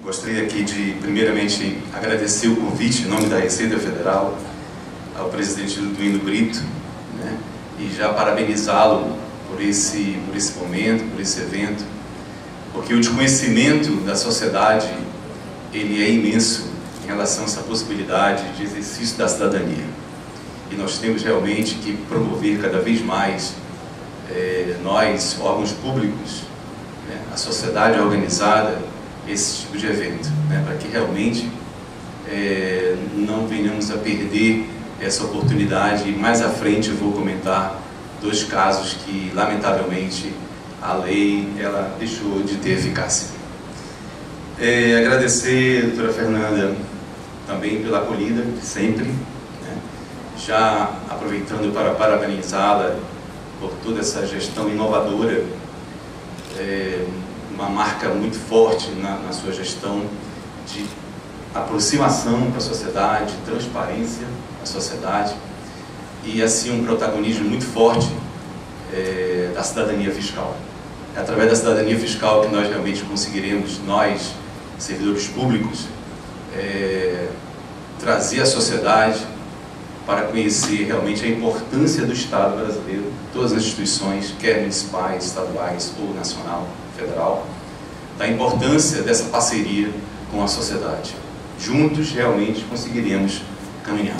Gostaria aqui de, primeiramente, agradecer o convite em nome da Receita Federal ao presidente Liduíno Brito, né, e já parabenizá-lo por esse momento, por esse evento, porque o desconhecimento da sociedade ele é imenso em relação a essa possibilidade de exercício da cidadania. E nós temos realmente que promover cada vez mais nós, órgãos públicos, né, a sociedade organizada, esse tipo de evento, né, para que realmente não venhamos a perder essa oportunidade. E mais à frente eu vou comentar dois casos que, lamentavelmente, a lei ela deixou de ter eficácia. Agradecer a doutora Fernanda também pela acolhida de sempre, né, já aproveitando para parabenizá-la por toda essa gestão inovadora, uma marca muito forte na sua gestão de aproximação para a sociedade, transparência à sociedade e assim um protagonismo muito forte da cidadania fiscal. É através da cidadania fiscal que nós realmente conseguiremos, nós, servidores públicos, trazer a sociedade para conhecer realmente a importância do Estado brasileiro, todas as instituições, quer municipais, estaduais ou nacional, federal, da importância dessa parceria com a sociedade. Juntos, realmente, conseguiremos caminhar.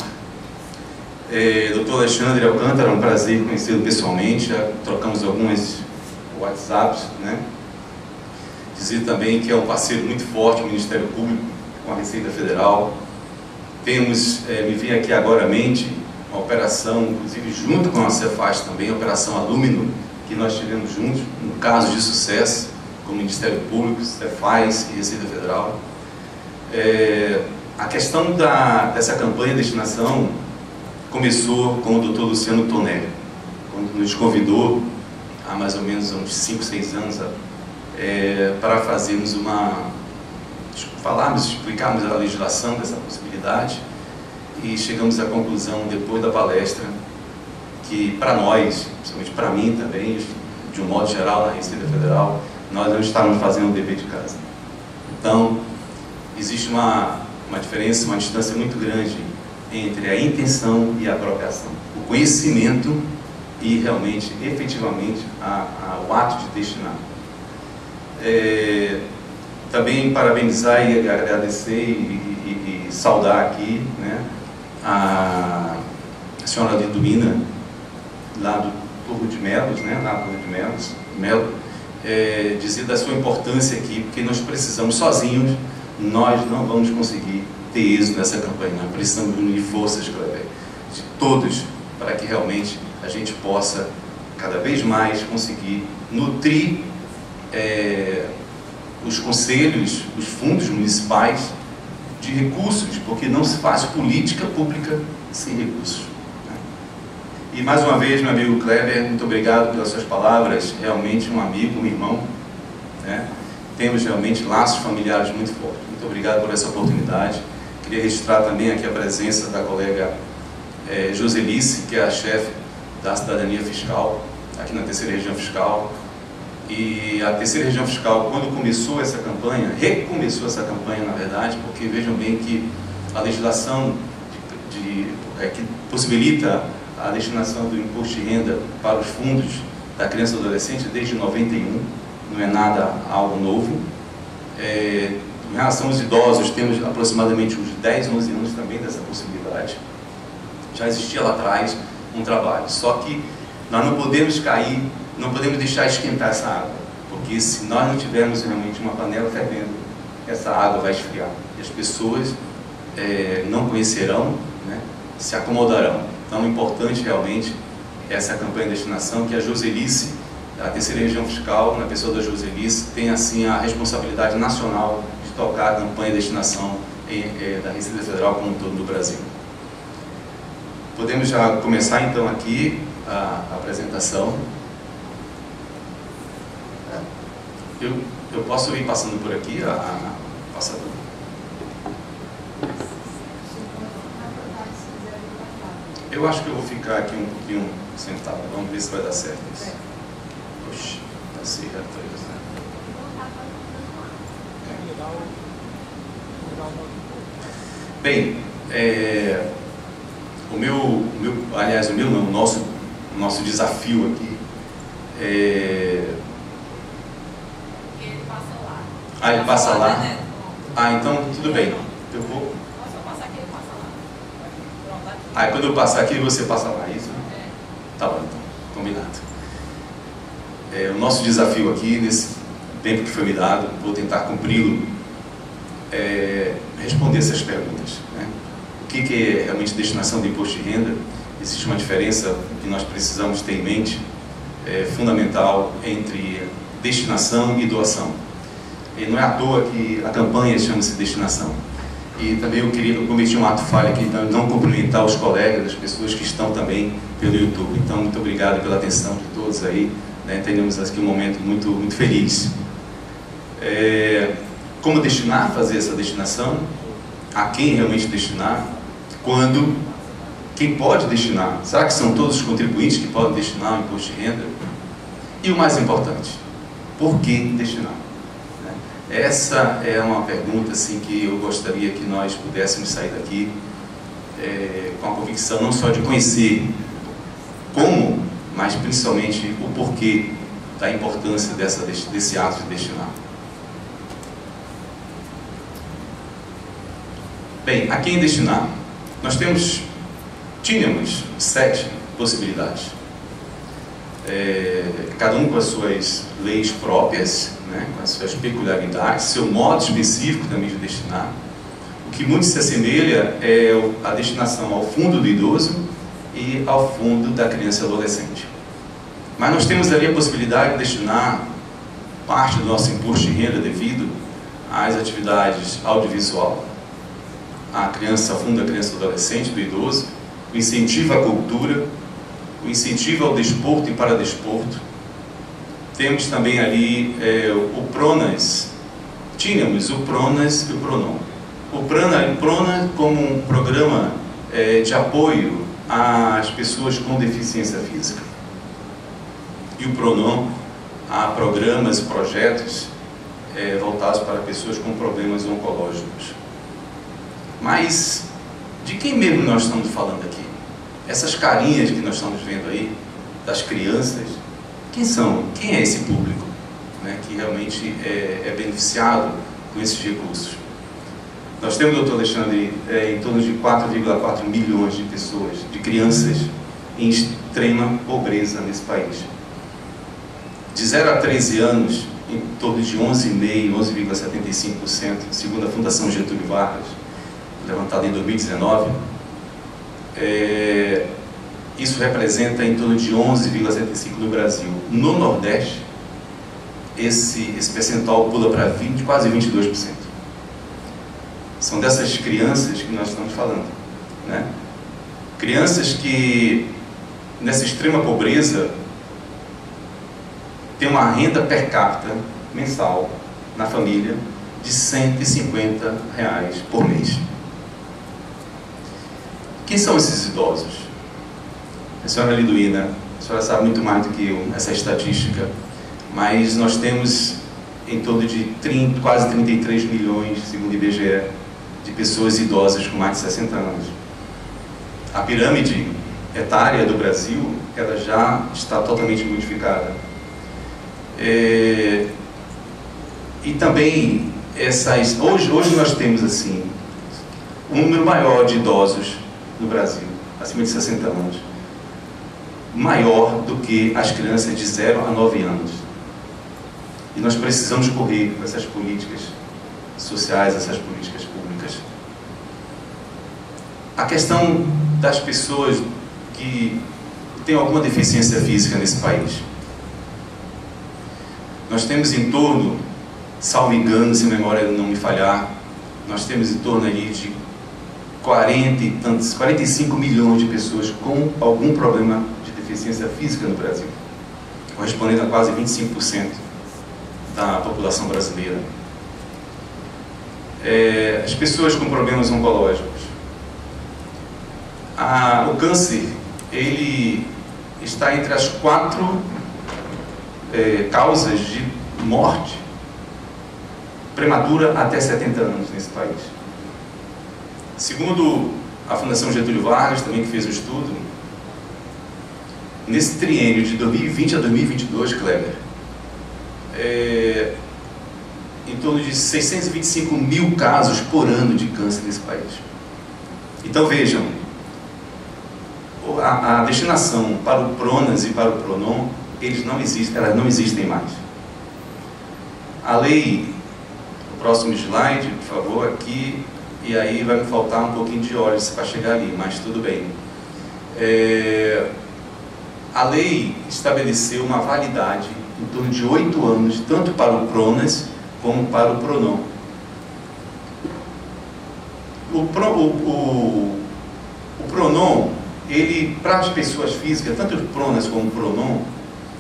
Dr. Alexandre Alcântara, é um prazer conhecê-lo pessoalmente, já trocamos alguns WhatsApps, né? Dizer também que é um parceiro muito forte do Ministério Público, com a Receita Federal. Temos, me vem aqui agora à mente, uma operação, inclusive junto com a Cefaz também, a Operação Alumínio, que nós tivemos juntos, um caso de sucesso, com o Ministério Público, Cefaz e Receita Federal. A questão dessa campanha de destinação começou com o Dr. Luciano Tonelli, quando nos convidou, há mais ou menos uns 5, 6 anos, para fazermos explicarmos a legislação dessa possibilidade, e chegamos à conclusão, depois da palestra, que para nós, principalmente para mim também, de um modo geral na Receita Federal, nós não estávamos fazendo o dever de casa. Então, existe uma diferença, uma distância muito grande entre a intenção e a própria ação. O conhecimento e realmente, efetivamente, o ato de destinar. Também parabenizar e agradecer e saudar aqui, né, a senhora Liduína, lá do Turvo de Melos, né, lá do Turvo de Melo, dizer da sua importância aqui, porque nós precisamos, sozinhos, nós não vamos conseguir ter êxito nessa campanha. Nós precisamos unir forças, Kleber, de todos, para que realmente a gente possa, cada vez mais, conseguir nutrir os conselhos, os fundos municipais de recursos, porque não se faz política pública sem recursos. E mais uma vez, meu amigo Kleber, muito obrigado pelas suas palavras, realmente um amigo, um irmão, né? Temos realmente laços familiares muito fortes. Muito obrigado por essa oportunidade. Queria registrar também aqui a presença da colega Joselice, que é a chefe da Cidadania Fiscal, aqui na Terceira Região Fiscal. E a Terceira Região Fiscal, quando começou essa campanha, recomeçou essa campanha, na verdade, porque vejam bem que a legislação que possibilita a destinação do imposto de renda para os fundos da criança e adolescente desde 91, não é nada algo novo. Em relação aos idosos, temos aproximadamente uns 10, 11 anos também dessa possibilidade. Já existia lá atrás um trabalho, só que nós não podemos cair, não podemos deixar esquentar essa água, porque se nós não tivermos realmente uma panela fervendo, essa água vai esfriar e as pessoas não conhecerão, né, se acomodarão. Então é importante realmente essa campanha de destinação, que a Joselice, a Terceira Região Fiscal, na pessoa da Joselice, tem assim a responsabilidade nacional de tocar a campanha de destinação da Receita Federal como um todo do Brasil. Podemos já começar então aqui a apresentação. Eu posso ir passando por aqui, passador? Eu acho que eu vou ficar aqui um pouquinho sentado. Vamos ver se vai dar certo isso. Puxa, tá certo. Bem, o nosso desafio aqui é... Ele passa lá. Ah, ele passa lá? Ah, então tudo bem. Eu vou... Posso passar aqui, ele passa lá. Pronto, aqui. Ah, quando eu passar aqui, você passa lá, é isso? É. Tá bom, então. Combinado. O nosso desafio aqui, nesse tempo que foi me dado, vou tentar cumpri-lo, responder essas perguntas, né? O que é realmente destinação de imposto de renda? Existe uma diferença que nós precisamos ter em mente, fundamental, entre destinação e doação. E não é à toa que a campanha chama-se destinação. E também eu cometi um ato falho aqui, então, não cumprimentar os colegas, as pessoas que estão também pelo YouTube. Então, muito obrigado pela atenção de todos aí, né? Tenhamos aqui um momento muito, muito feliz. Como destinar, fazer essa destinação? A quem realmente destinar? Quando? Quem pode destinar? Será que são todos os contribuintes que podem destinar o imposto de renda? E o mais importante, por que destinar? Essa é uma pergunta assim, que eu gostaria que nós pudéssemos sair daqui com a convicção não só de conhecer como, mas principalmente o porquê da importância desse ato de destinar. Bem, a quem destinar? Nós tínhamos 7 possibilidades. Cada um com as suas leis próprias, né, com as suas peculiaridades, seu modo específico também de destinar. O que muito se assemelha é a destinação ao fundo do idoso e ao fundo da criança e adolescente. Mas nós temos ali a possibilidade de destinar parte do nosso imposto de renda devido às atividades audiovisual, ao fundo da criança e adolescente, do idoso, o incentivo à cultura, o incentivo ao desporto e paradesporto. Temos também ali o PRONAS. Tínhamos o PRONAS e o PRONON. O PRONAS como um programa de apoio às pessoas com deficiência física. E o PRONON a programas, projetos voltados para pessoas com problemas oncológicos. Mas de quem mesmo nós estamos falando aqui? Essas carinhas que nós estamos vendo aí, das crianças, quem são? Quem é esse público, né, que realmente é beneficiado com esses recursos? Nós temos, doutor Alexandre, em torno de 4,4 milhões de pessoas, de crianças em extrema pobreza nesse país. De 0 a 13 anos, em torno de 11,75%, segundo a Fundação Getúlio Vargas, levantada em 2019, isso representa em torno de 11,75% no Brasil. No Nordeste, esse percentual pula para quase 22%. São dessas crianças que nós estamos falando, né? Crianças que, nessa extrema pobreza, têm uma renda per capita mensal na família de R$ 150 por mês. Quem são esses idosos? A senhora Liduína, a senhora sabe muito mais do que eu essa estatística, mas nós temos em torno de quase 33 milhões, segundo o IBGE, de pessoas idosas com mais de 60 anos. A pirâmide etária do Brasil, ela já está totalmente modificada. E também hoje nós temos assim um número maior de idosos no Brasil, acima de 60 anos, maior do que as crianças de 0 a 9 anos. E nós precisamos correr com essas políticas sociais, essas políticas públicas. A questão das pessoas que têm alguma deficiência física nesse país. Nós temos em torno, salvo engano, se a memória não me falhar, nós temos em torno ali de 45 milhões de pessoas com algum problema de deficiência física no Brasil, correspondendo a quase 25% da população brasileira. As pessoas com problemas oncológicos. O câncer, ele está entre as 4 causas de morte prematura até 70 anos nesse país. Segundo a Fundação Getúlio Vargas, também que fez o estudo, nesse triênio de 2020 a 2022, Kleber, em torno de 625 mil casos por ano de câncer nesse país. Então vejam, a destinação para o PRONAS e para o PRONON, elas não existem mais. A lei, o próximo slide, por favor, aqui, e aí vai me faltar um pouquinho de óleo para chegar ali, mas tudo bem. A lei estabeleceu uma validade em torno de 8 anos, tanto para o PRONAS como para o PRONON. O PRONON, ele, para as pessoas físicas, tanto o PRONAS como o PRONON,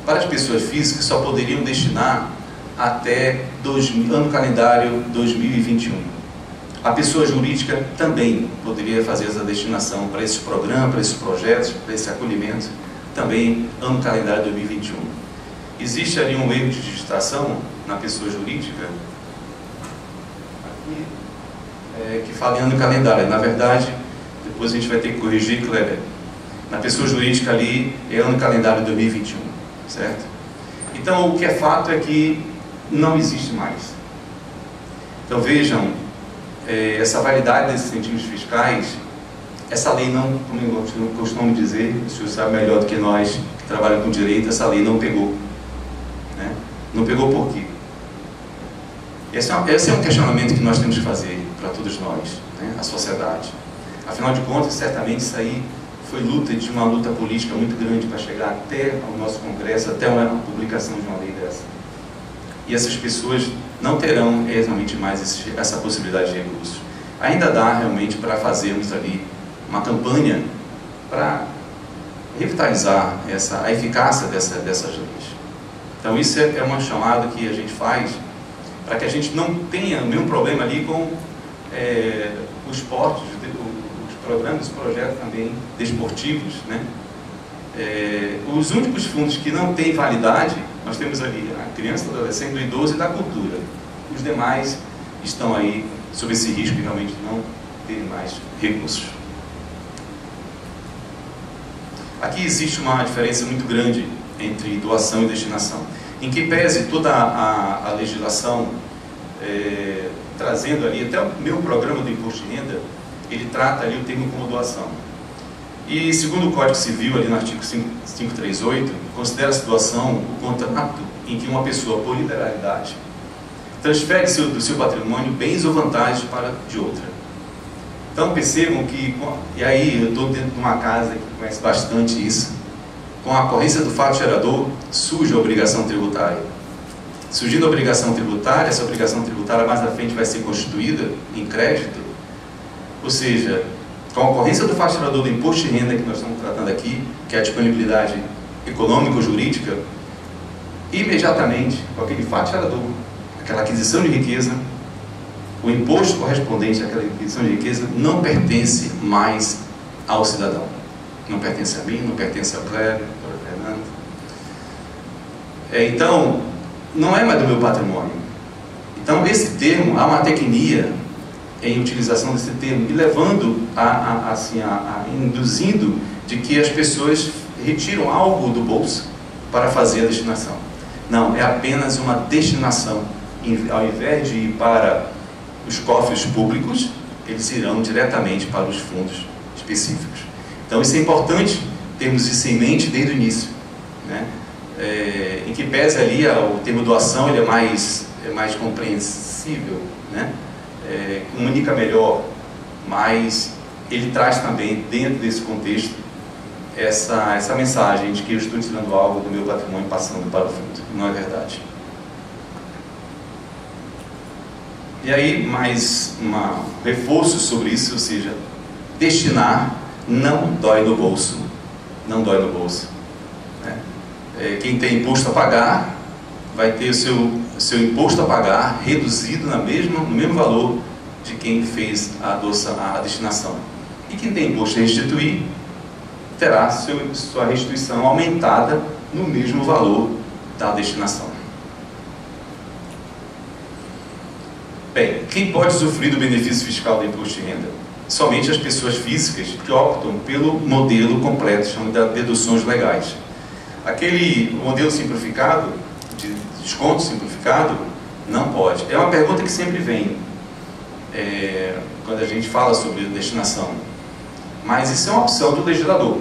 para as pessoas físicas só poderiam destinar até ano calendário 2021. A pessoa jurídica também poderia fazer essa destinação para esses programas, para esses projetos, para esse acolhimento, também ano calendário 2021. Existe ali um erro de digitação na pessoa jurídica, aqui, que fala em ano calendário. Na verdade, depois a gente vai ter que corrigir, Kleber. Na pessoa jurídica ali é ano calendário 2021, certo? Então, o que é fato é que não existe mais. Então, vejam, essa validade desses incentivos fiscais, essa lei não, como eu costumo dizer, o senhor sabe melhor do que nós que trabalham com direito, essa lei não pegou. Né? Não pegou por quê? Esse é um questionamento que nós temos que fazer para todos nós, né? A sociedade. Afinal de contas, certamente isso aí foi uma luta política muito grande para chegar até ao nosso Congresso, até a publicação de uma lei dessa. E essas pessoas não terão realmente mais essa possibilidade de recurso. Ainda dá realmente para fazermos ali uma campanha para revitalizar a eficácia dessas leis. Então isso é uma chamada que a gente faz para que a gente não tenha nenhum problema ali com o esporte, os programas, os projetos também desportivos, né? Os únicos fundos que não têm validade, nós temos ali a criança, o adolescente, o idoso e da cultura. Os demais estão aí sob esse risco de realmente não terem mais recursos. Aqui existe uma diferença muito grande entre doação e destinação. Em que pese toda a legislação, trazendo ali, até o meu programa do Imposto de Renda, ele trata ali o termo como doação. E segundo o Código Civil, ali no artigo 538, considera-se doação o contrato em que uma pessoa, por liberalidade, transfere do seu patrimônio bens ou vantagens para de outra. Então percebam que, e aí eu estou dentro de uma casa que conhece bastante isso, com a ocorrência do fato gerador, surge a obrigação tributária. Surgindo a obrigação tributária, essa obrigação tributária mais à frente vai ser constituída em crédito, ou seja, com a ocorrência do fato gerador do imposto de renda que nós estamos tratando aqui, que é a disponibilidade econômica ou jurídica, imediatamente, com aquele fato gerador, aquela aquisição de riqueza, o imposto correspondente àquela aquisição de riqueza não pertence mais ao cidadão. Não pertence a mim, não pertence ao Kleber, ao Fernando. Então, não é mais do meu patrimônio. Então, esse termo, há uma tecnia em utilização desse termo, e levando induzindo de que as pessoas retiram algo do bolso para fazer a destinação. Não, é apenas uma destinação. Ao invés de ir para os cofres públicos, eles irão diretamente para os fundos específicos. Então isso é importante termos isso em mente desde o início, né? Em que pese ali o termo doação, ele é mais compreensível, né? Comunica melhor, mas ele traz também dentro desse contexto essa mensagem de que eu estou tirando algo do meu patrimônio passando para o fundo. Não é verdade. E aí, mais um reforço sobre isso, ou seja, destinar não dói no bolso. Não dói no bolso. Né? Quem tem imposto a pagar, vai ter o seu imposto a pagar reduzido no mesmo valor de quem fez a destinação. E quem tem imposto a restituir, terá sua restituição aumentada no mesmo valor da destinação. Bem, quem pode usufruir do benefício fiscal do imposto de renda? somente as pessoas físicas que optam pelo modelo completo, chamado de deduções legais. Aquele modelo simplificado, de desconto simplificado, não pode. É uma pergunta que sempre vem quando a gente fala sobre destinação. Mas isso é uma opção do legislador.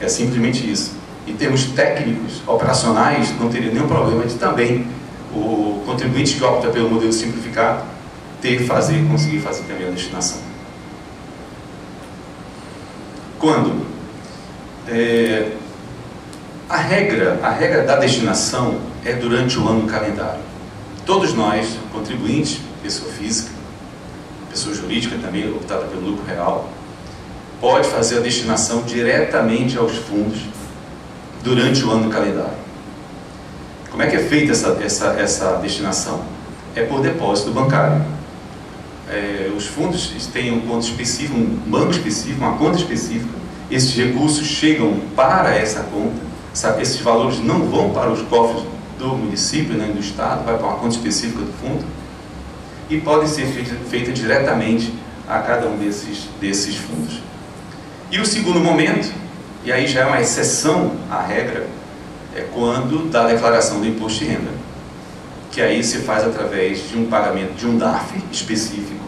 É simplesmente isso. Em termos técnicos, operacionais, não teria nenhum problema de também o contribuinte que opta pelo modelo simplificado conseguir fazer também a destinação. Quando? A regra da destinação é durante o ano calendário. Todos nós, contribuintes, pessoa física, pessoa jurídica também, optada pelo lucro real, pode fazer a destinação diretamente aos fundos durante o ano calendário. Como é que é feita essa destinação? É por depósito bancário. Os fundos têm um ponto específico, um banco específico, uma conta específica. Esses recursos chegam para essa conta. Esses valores não vão para os cofres do município, nem do estado, vai para uma conta específica do fundo e podem ser feitas diretamente a cada um desses fundos. E o segundo momento, e aí já é uma exceção à regra, é quando da declaração do imposto de renda, que aí se faz através de um pagamento de um DARF específico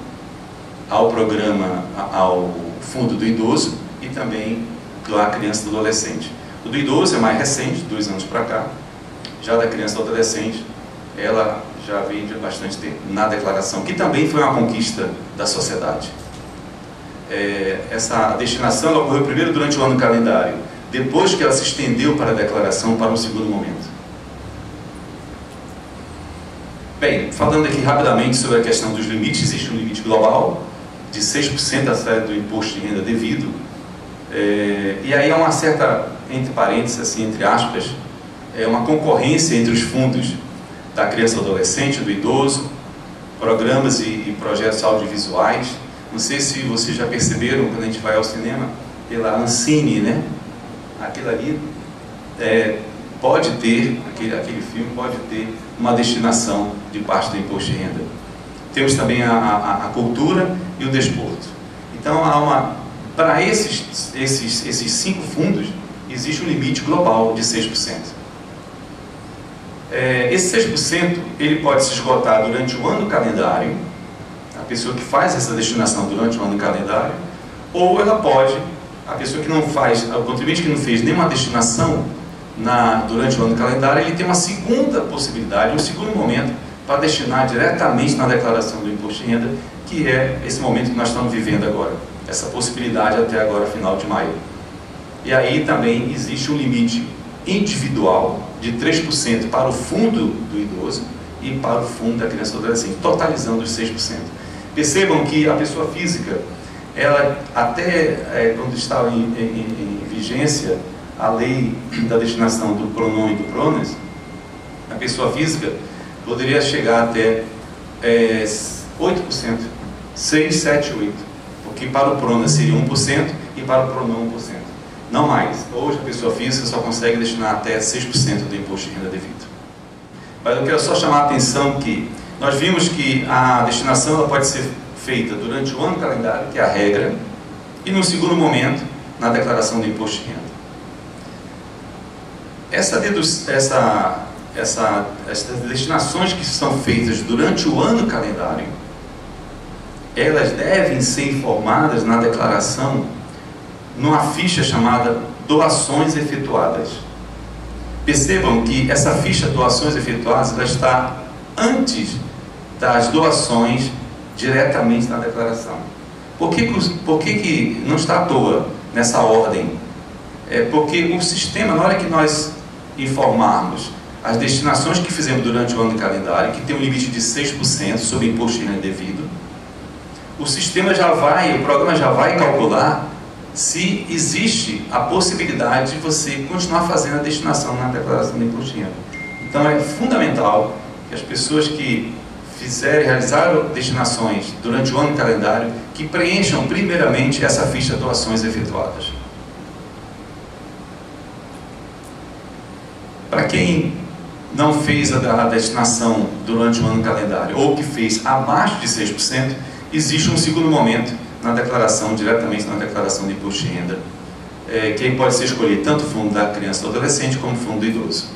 ao programa, ao fundo do idoso e também da criança e do adolescente. O do idoso é mais recente, 2 anos para cá. Já da criança e do adolescente, ela já vem de bastante tempo na declaração, que também foi uma conquista da sociedade. Essa destinação ela ocorreu primeiro durante o ano calendário, depois que ela se estendeu para a declaração para um segundo momento. Bem, falando aqui rapidamente sobre a questão dos limites, existe um limite global de 6% a série do imposto de renda devido, e aí há uma certa, entre parênteses, assim, entre aspas, uma concorrência entre os fundos da criança e adolescente, do idoso, programas e projetos audiovisuais. Não sei se vocês já perceberam, quando a gente vai ao cinema, pela Ancine, né? Aquilo ali pode ter, aquele filme pode ter uma destinação de parte do imposto de renda. Temos também a cultura e o desporto. Então, para esses 5 fundos, existe um limite global de 6%. Esse 6% ele pode se esgotar durante o ano calendário, a pessoa que faz essa destinação durante o ano calendário, ou ela pode, a pessoa que não faz, o contribuinte que não fez nenhuma destinação durante o ano calendário, ele tem uma segunda possibilidade, um segundo momento, para destinar diretamente na declaração do imposto de renda, que é esse momento que nós estamos vivendo agora, essa possibilidade até agora, final de maio. E aí também existe um limite individual de 3% para o fundo do idoso e para o fundo da criança e do adolescente, totalizando os 6%. Percebam que a pessoa física, ela até quando estava em vigência a lei da destinação do PRONON e do PRONAS, a pessoa física poderia chegar até 8%, 6, 7, 8%, porque para o PRONAS seria 1% e para o PRONON 1%. Não mais. Hoje a pessoa física só consegue destinar até 6% do imposto de renda devido. Mas eu quero só chamar a atenção que nós vimos que a destinação ela pode ser feita durante o ano calendário, que é a regra, e no segundo momento, na declaração do imposto de renda. Essas destinações que são feitas durante o ano calendário, elas devem ser informadas na declaração numa ficha chamada doações efetuadas. Percebam que essa ficha doações efetuadas ela está antes das doações diretamente na declaração. Por que não está à toa nessa ordem? Porque o sistema, na hora que nós informarmos as destinações que fizemos durante o ano calendário, que tem um limite de 6% sobre imposto de renda devido, o programa já vai calcular se existe a possibilidade de você continuar fazendo a destinação na declaração do imposto de renda. Então é fundamental que as pessoas que realizaram destinações durante o ano calendário, que preencham primeiramente essa ficha de doações efetuadas. Para quem não fez a destinação durante o ano calendário, ou que fez abaixo de 6%, existe um segundo momento na declaração, diretamente na declaração de imposto de renda, que aí pode ser escolhido tanto o fundo da criança ou adolescente como o fundo do idoso.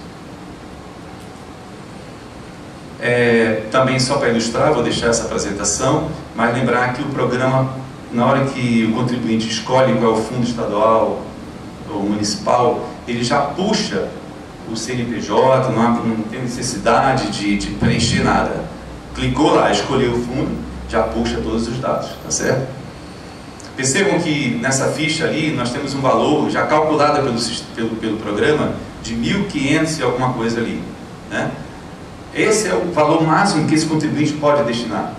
Também, só para ilustrar, vou deixar essa apresentação, mas lembrar que o programa, na hora que o contribuinte escolhe qual é o fundo estadual ou municipal, ele já puxa o CNPJ, não tem necessidade de preencher nada. Clicou lá, escolheu o fundo, já puxa todos os dados, tá certo? Percebam que nessa ficha ali nós temos um valor já calculado pelo programa de 1.500 e alguma coisa ali, né? Esse é o valor máximo que esse contribuinte pode destinar.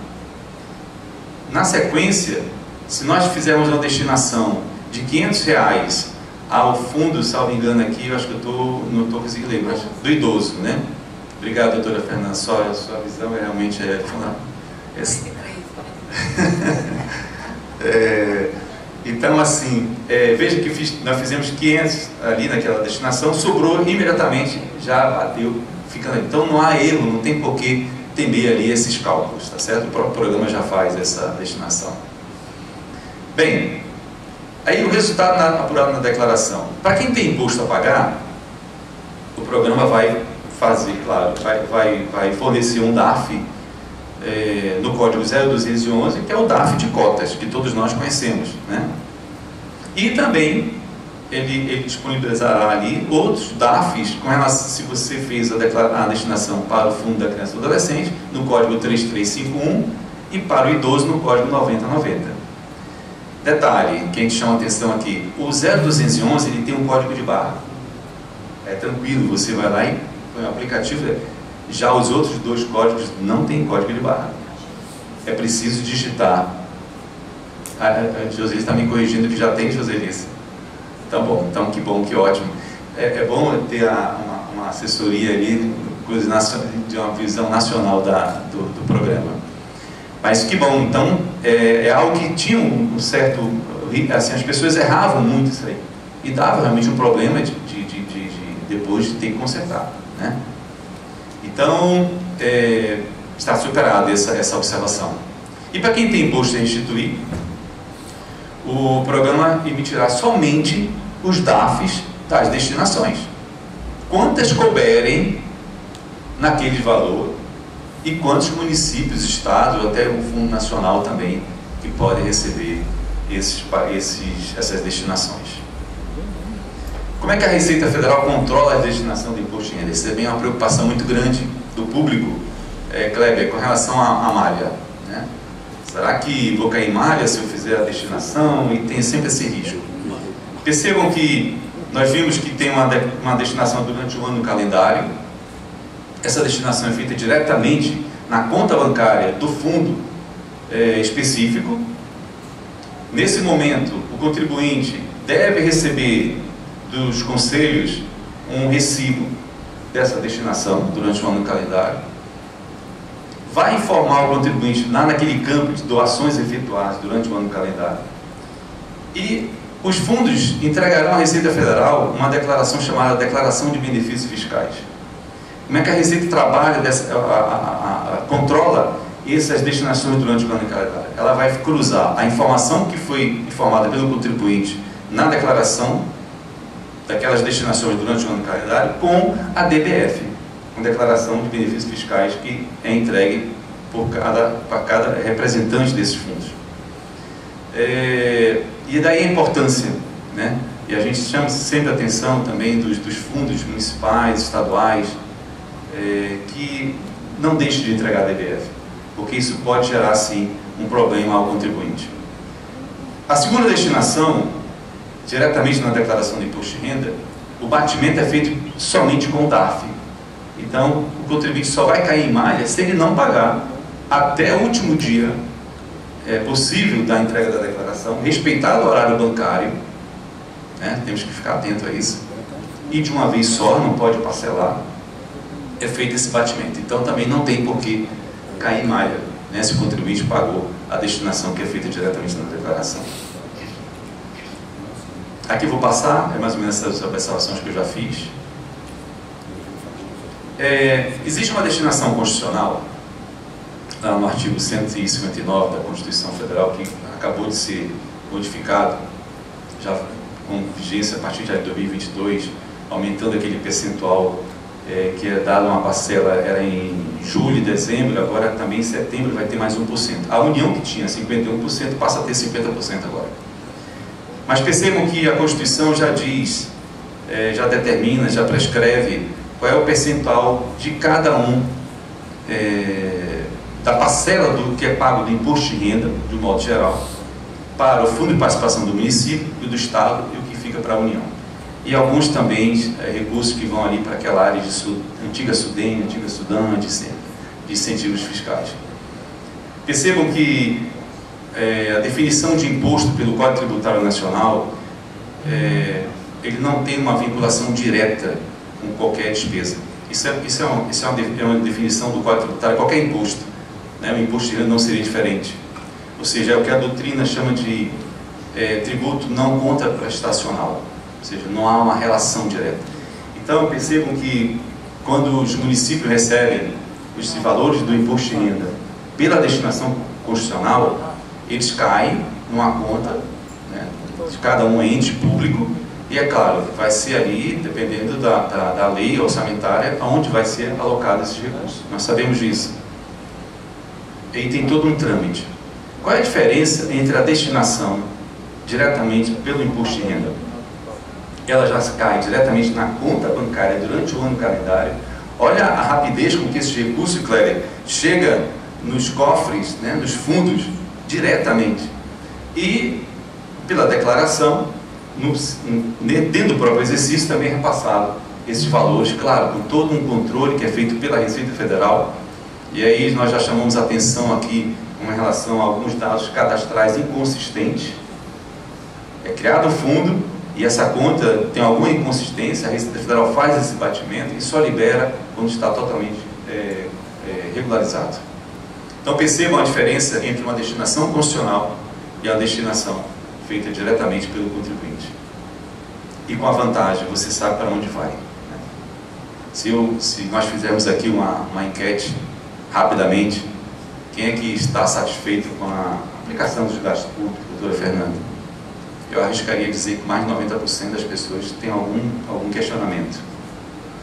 Na sequência, se nós fizermos uma destinação de R$500 ao fundo, salvo engano aqui, eu acho que não estou conseguindo ler, mas do idoso, né? Obrigado, doutora Fernanda, sua visão realmente é fundamental. Então, assim, veja que nós fizemos 500 ali naquela destinação, sobrou imediatamente, já bateu, ficando ali. Então não há erro, não tem por que temer ali esses cálculos, tá certo? O próprio programa já faz essa destinação. Bem, aí o resultado apurado na declaração. Para quem tem imposto a pagar, o programa vai fazer, claro, vai fornecer um DARF no código 0211, que é o DARF de cotas, que todos nós conhecemos, né? E também ele disponibilizará ali outros DARFs com relação, se você fez a destinação para o fundo da criança e do adolescente, no código 3351, e para o idoso no código 9090. Detalhe, que a gente chama a atenção aqui, o 0211 ele tem um código de barra. É tranquilo, você vai lá e põe o aplicativo. Já os outros dois códigos não tem código de barra. É preciso digitar. A Joselice está me corrigindo que já tem, Joselice. Tá bom, então que bom, que ótimo. É bom ter uma assessoria ali, de uma visão nacional do programa. Mas que bom, então é algo que tinha um certo... Assim, as pessoas erravam muito isso aí. E dava realmente um problema depois de ter que consertar, né? Então, está superada essa observação. E para quem tem imposto a instituir, o programa emitirá somente os DARFs das destinações. Quantas couberem naquele valor e quantos municípios, estados, ou até o Fundo Nacional também, que podem receber essas destinações. Como é que a Receita Federal controla a destinação do imposto de renda? Isso é bem uma preocupação muito grande do público, Kleber, com relação à malha, né? Será que vou cair em malha se eu fizer a destinação? E tem sempre esse risco. Percebam que nós vimos que tem uma destinação durante o ano no calendário. Essa destinação é feita diretamente na conta bancária do fundo específico. Nesse momento, o contribuinte deve receber dos conselhos um recibo dessa destinação durante o ano no calendário. Vai informar o contribuinte lá naquele campo de doações efetuadas durante o ano no calendário. E os fundos entregarão à Receita Federal uma declaração chamada Declaração de Benefícios Fiscais. Como é que a Receita trabalha, controla essas destinações durante o ano no calendário? Ela vai cruzar a informação que foi informada pelo contribuinte na declaração daquelas destinações durante o ano calendário com a DBF, com declaração de benefícios fiscais que é entregue para cada representante desses fundos. E daí a importância, né? E a gente chama sempre a atenção também dos fundos municipais, estaduais, que não deixem de entregar a DBF, porque isso pode gerar, sim, um problema ao contribuinte. A segunda destinação, diretamente na declaração de imposto de renda, o batimento é feito somente com o DARF. Então, o contribuinte só vai cair em malha se ele não pagar até o último dia possível da entrega da declaração, respeitado o horário bancário, né? Temos que ficar atento a isso, e de uma vez só, não pode parcelar, é feito esse batimento. Então, também não tem por que cair em malha, né, se o contribuinte pagou a destinação que é feita diretamente na declaração. Aqui vou passar, mais ou menos essas observações que eu já fiz. Existe uma destinação constitucional lá no artigo 159 da Constituição Federal, que acabou de ser modificado, já com vigência a partir de 2022, aumentando aquele percentual que é dado uma parcela, era em julho e dezembro, agora também em setembro vai ter mais 1%. A União, que tinha 51%, passa a ter 50% agora. Mas percebam que a Constituição já diz, já determina, já prescreve qual é o percentual de cada um da parcela do que é pago do imposto de renda, de um modo geral, para o Fundo de Participação do município e do Estado e o que fica para a União. E alguns também recursos que vão ali para aquela área de antiga Sudene, antiga Sudã, de incentivos fiscais. Percebam que a definição de imposto pelo Código Tributário Nacional, ele não tem uma vinculação direta com qualquer despesa. Isso é uma definição do Código Tributário, qualquer imposto, né? O imposto de renda não seria diferente. Ou seja, é o que a doutrina chama de tributo não contraprestacional. Ou seja, não há uma relação direta. Então, percebam que quando os municípios recebem os valores do imposto de renda pela destinação constitucional, eles caem numa conta, né, de cada um ente público, e é claro, vai ser ali, dependendo da lei orçamentária, aonde vai ser alocado esses recursos. Nós sabemos disso. E tem todo um trâmite. Qual é a diferença entre a destinação diretamente pelo imposto de renda? Ela já cai diretamente na conta bancária durante o ano calendário. Olha a rapidez com que esse recurso, Kleber, chega nos cofres, né, nos fundos, diretamente. E, pela declaração, dentro do próprio exercício, também é repassado esses valores, claro, com todo um controle que é feito pela Receita Federal. E aí nós já chamamos a atenção aqui com relação a alguns dados cadastrais inconsistentes. É criado o fundo, e essa conta tem alguma inconsistência, a Receita Federal faz esse batimento e só libera quando está totalmente regularizado. Então percebam a diferença entre uma destinação constitucional e a destinação feita diretamente pelo contribuinte. E com a vantagem, você sabe para onde vai. Né? Se nós fizermos aqui uma enquete, rapidamente, quem é que está satisfeito com a aplicação dos gastos públicos, doutora Fernanda? Eu arriscaria dizer que mais de 90% das pessoas têm algum questionamento.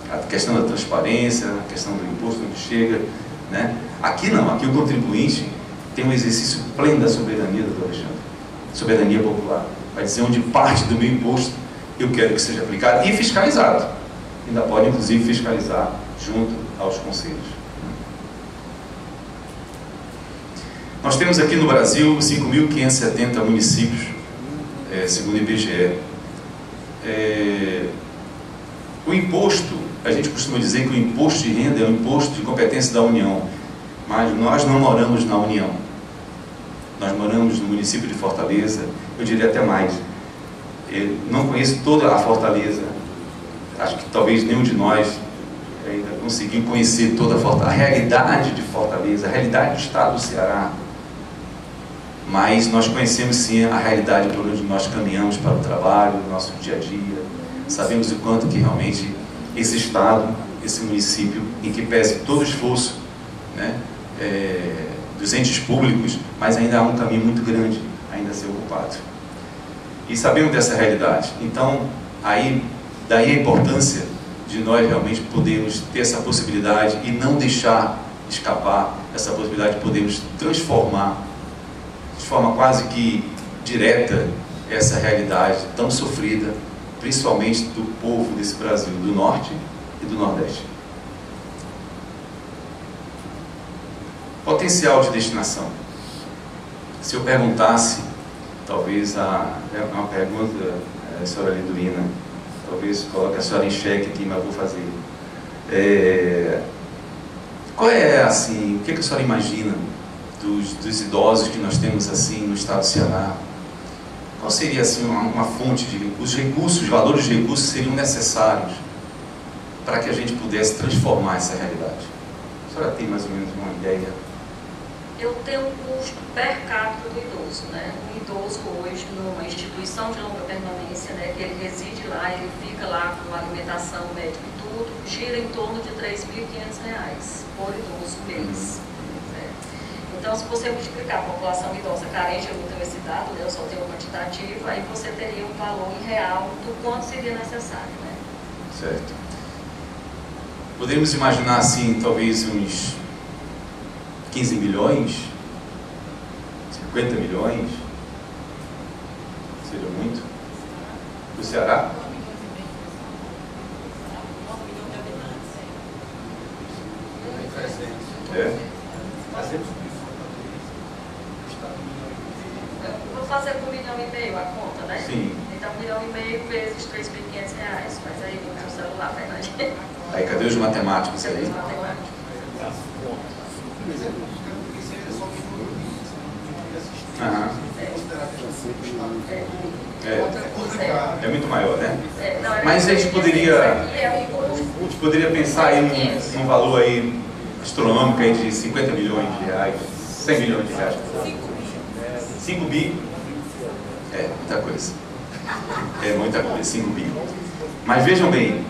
A questão da transparência, a questão do imposto onde chega, né? Aqui não, aqui o contribuinte tem um exercício pleno da soberania, doutor Alexandre. Soberania popular. Vai dizer onde parte do meu imposto eu quero que seja aplicado e fiscalizado. Ainda pode, inclusive, fiscalizar junto aos conselhos. Nós temos aqui no Brasil 5.570 municípios, segundo o IBGE. O imposto, a gente costuma dizer que o imposto de renda é um imposto de competência da União, mas nós não moramos na União. Nós moramos no município de Fortaleza, eu diria até mais. Eu não conheço toda a Fortaleza, acho que talvez nenhum de nós ainda conseguiu conhecer toda a Fortaleza, a realidade de Fortaleza, a realidade do estado do Ceará. Mas nós conhecemos sim a realidade por onde nós caminhamos para o trabalho, no nosso dia a dia. Sabemos o quanto que realmente esse estado, esse município, em que pese todo o esforço, né, dos entes públicos, mas ainda há um caminho muito grande ainda a ser ocupado. E sabemos dessa realidade. Então, daí a importância de nós realmente podermos ter essa possibilidade e não deixar escapar essa possibilidade de podermos transformar de forma quase que direta essa realidade tão sofrida, principalmente do povo desse Brasil, do Norte e do Nordeste. Potencial de destinação. Se eu perguntasse, talvez é uma pergunta, senhora Lidurina, talvez coloque a senhora em xeque aqui, mas vou fazer. Qual é, assim, o que a senhora imagina dos idosos que nós temos assim no estado do Ceará? Qual seria assim uma fonte de recursos? Os valores de recursos seriam necessários para que a gente pudesse transformar essa realidade. A senhora tem mais ou menos uma ideia? Eu tenho um custo per capita do idoso, né? Um idoso hoje numa instituição de longa permanência, né, que ele reside lá, ele fica lá com alimentação, médica e tudo, gira em torno de R$ 3.500 por idoso mês. Então, se você multiplicar a população idosa carente, eu não tenho esse dado, né, eu só tenho o quantitativo, aí você teria um valor em real do quanto seria necessário, né? Certo. Podemos imaginar assim, talvez uns 15 milhões, 50 milhões, seria muito, do Ceará? 9 milhões de habitantes. É. Eu vou fazer com 1,5 milhão a conta, né? Sim. Então, 1,5 milhão vezes R$ 3.500, mas aí no meu celular, Fernandinha. Aí, cadê os matemáticos aí? Aham. É muito maior, né? Mas a gente poderia pensar aí num valor aí astronômico aí de 50 milhões de reais, 100 milhões de reais. 5 bi? É muita coisa. É muita coisa, 5 bi. Mas vejam bem,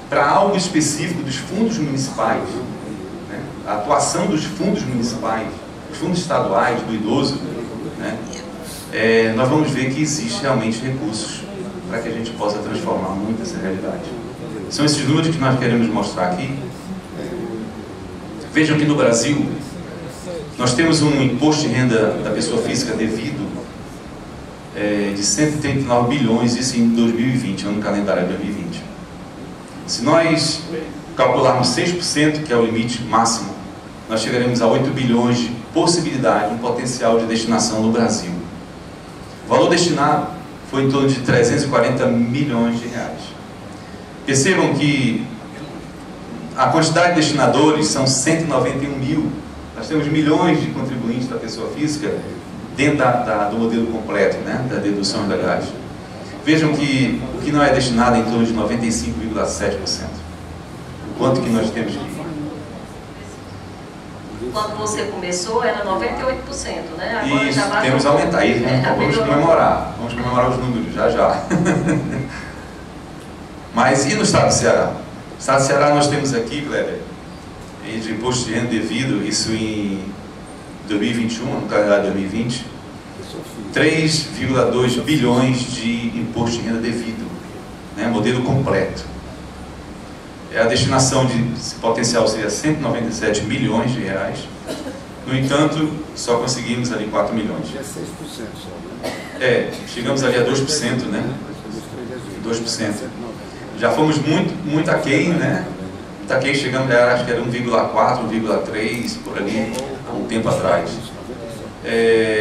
para algo específico dos fundos municipais, né, a atuação dos fundos municipais, os fundos estaduais do idoso, né, nós vamos ver que existe realmente recursos para que a gente possa transformar muito essa realidade. São esses números que nós queremos mostrar aqui. Vejam que no Brasil nós temos um imposto de renda da pessoa física devido de 139 bilhões, isso em 2020, ano calendário 2020. Se nós calcularmos 6%, que é o limite máximo, nós chegaremos a 8 bilhões de possibilidade, um potencial de destinação no Brasil. O valor destinado foi em torno de 340 milhões de reais. Percebam que a quantidade de destinadores são 191 mil. Nós temos milhões de contribuintes da pessoa física dentro do modelo completo, né, da dedução da grade. Vejam que o que não é destinado é em torno de 95,7%. O quanto que nós temos que... Quando você começou era 98%, né? Agora isso, já vai temos que aumentar. Isso, vamos comemorar. Vamos comemorar os números, já já. Mas e no estado do Ceará? No estado do Ceará nós temos aqui, Kleber, de imposto de renda devido, isso em 2021, no calendário 2020, 3,2 bilhões de imposto de renda devido, né, modelo completo. A destinação de potencial seria 197 milhões de reais. No entanto, só conseguimos ali 4 milhões. É 6% só, né? Chegamos ali a 2%, né? 2%. Já fomos muito aquém, né? Muito aquém, chegamos, acho que era 1,4, 1,3, por ali, há um tempo atrás.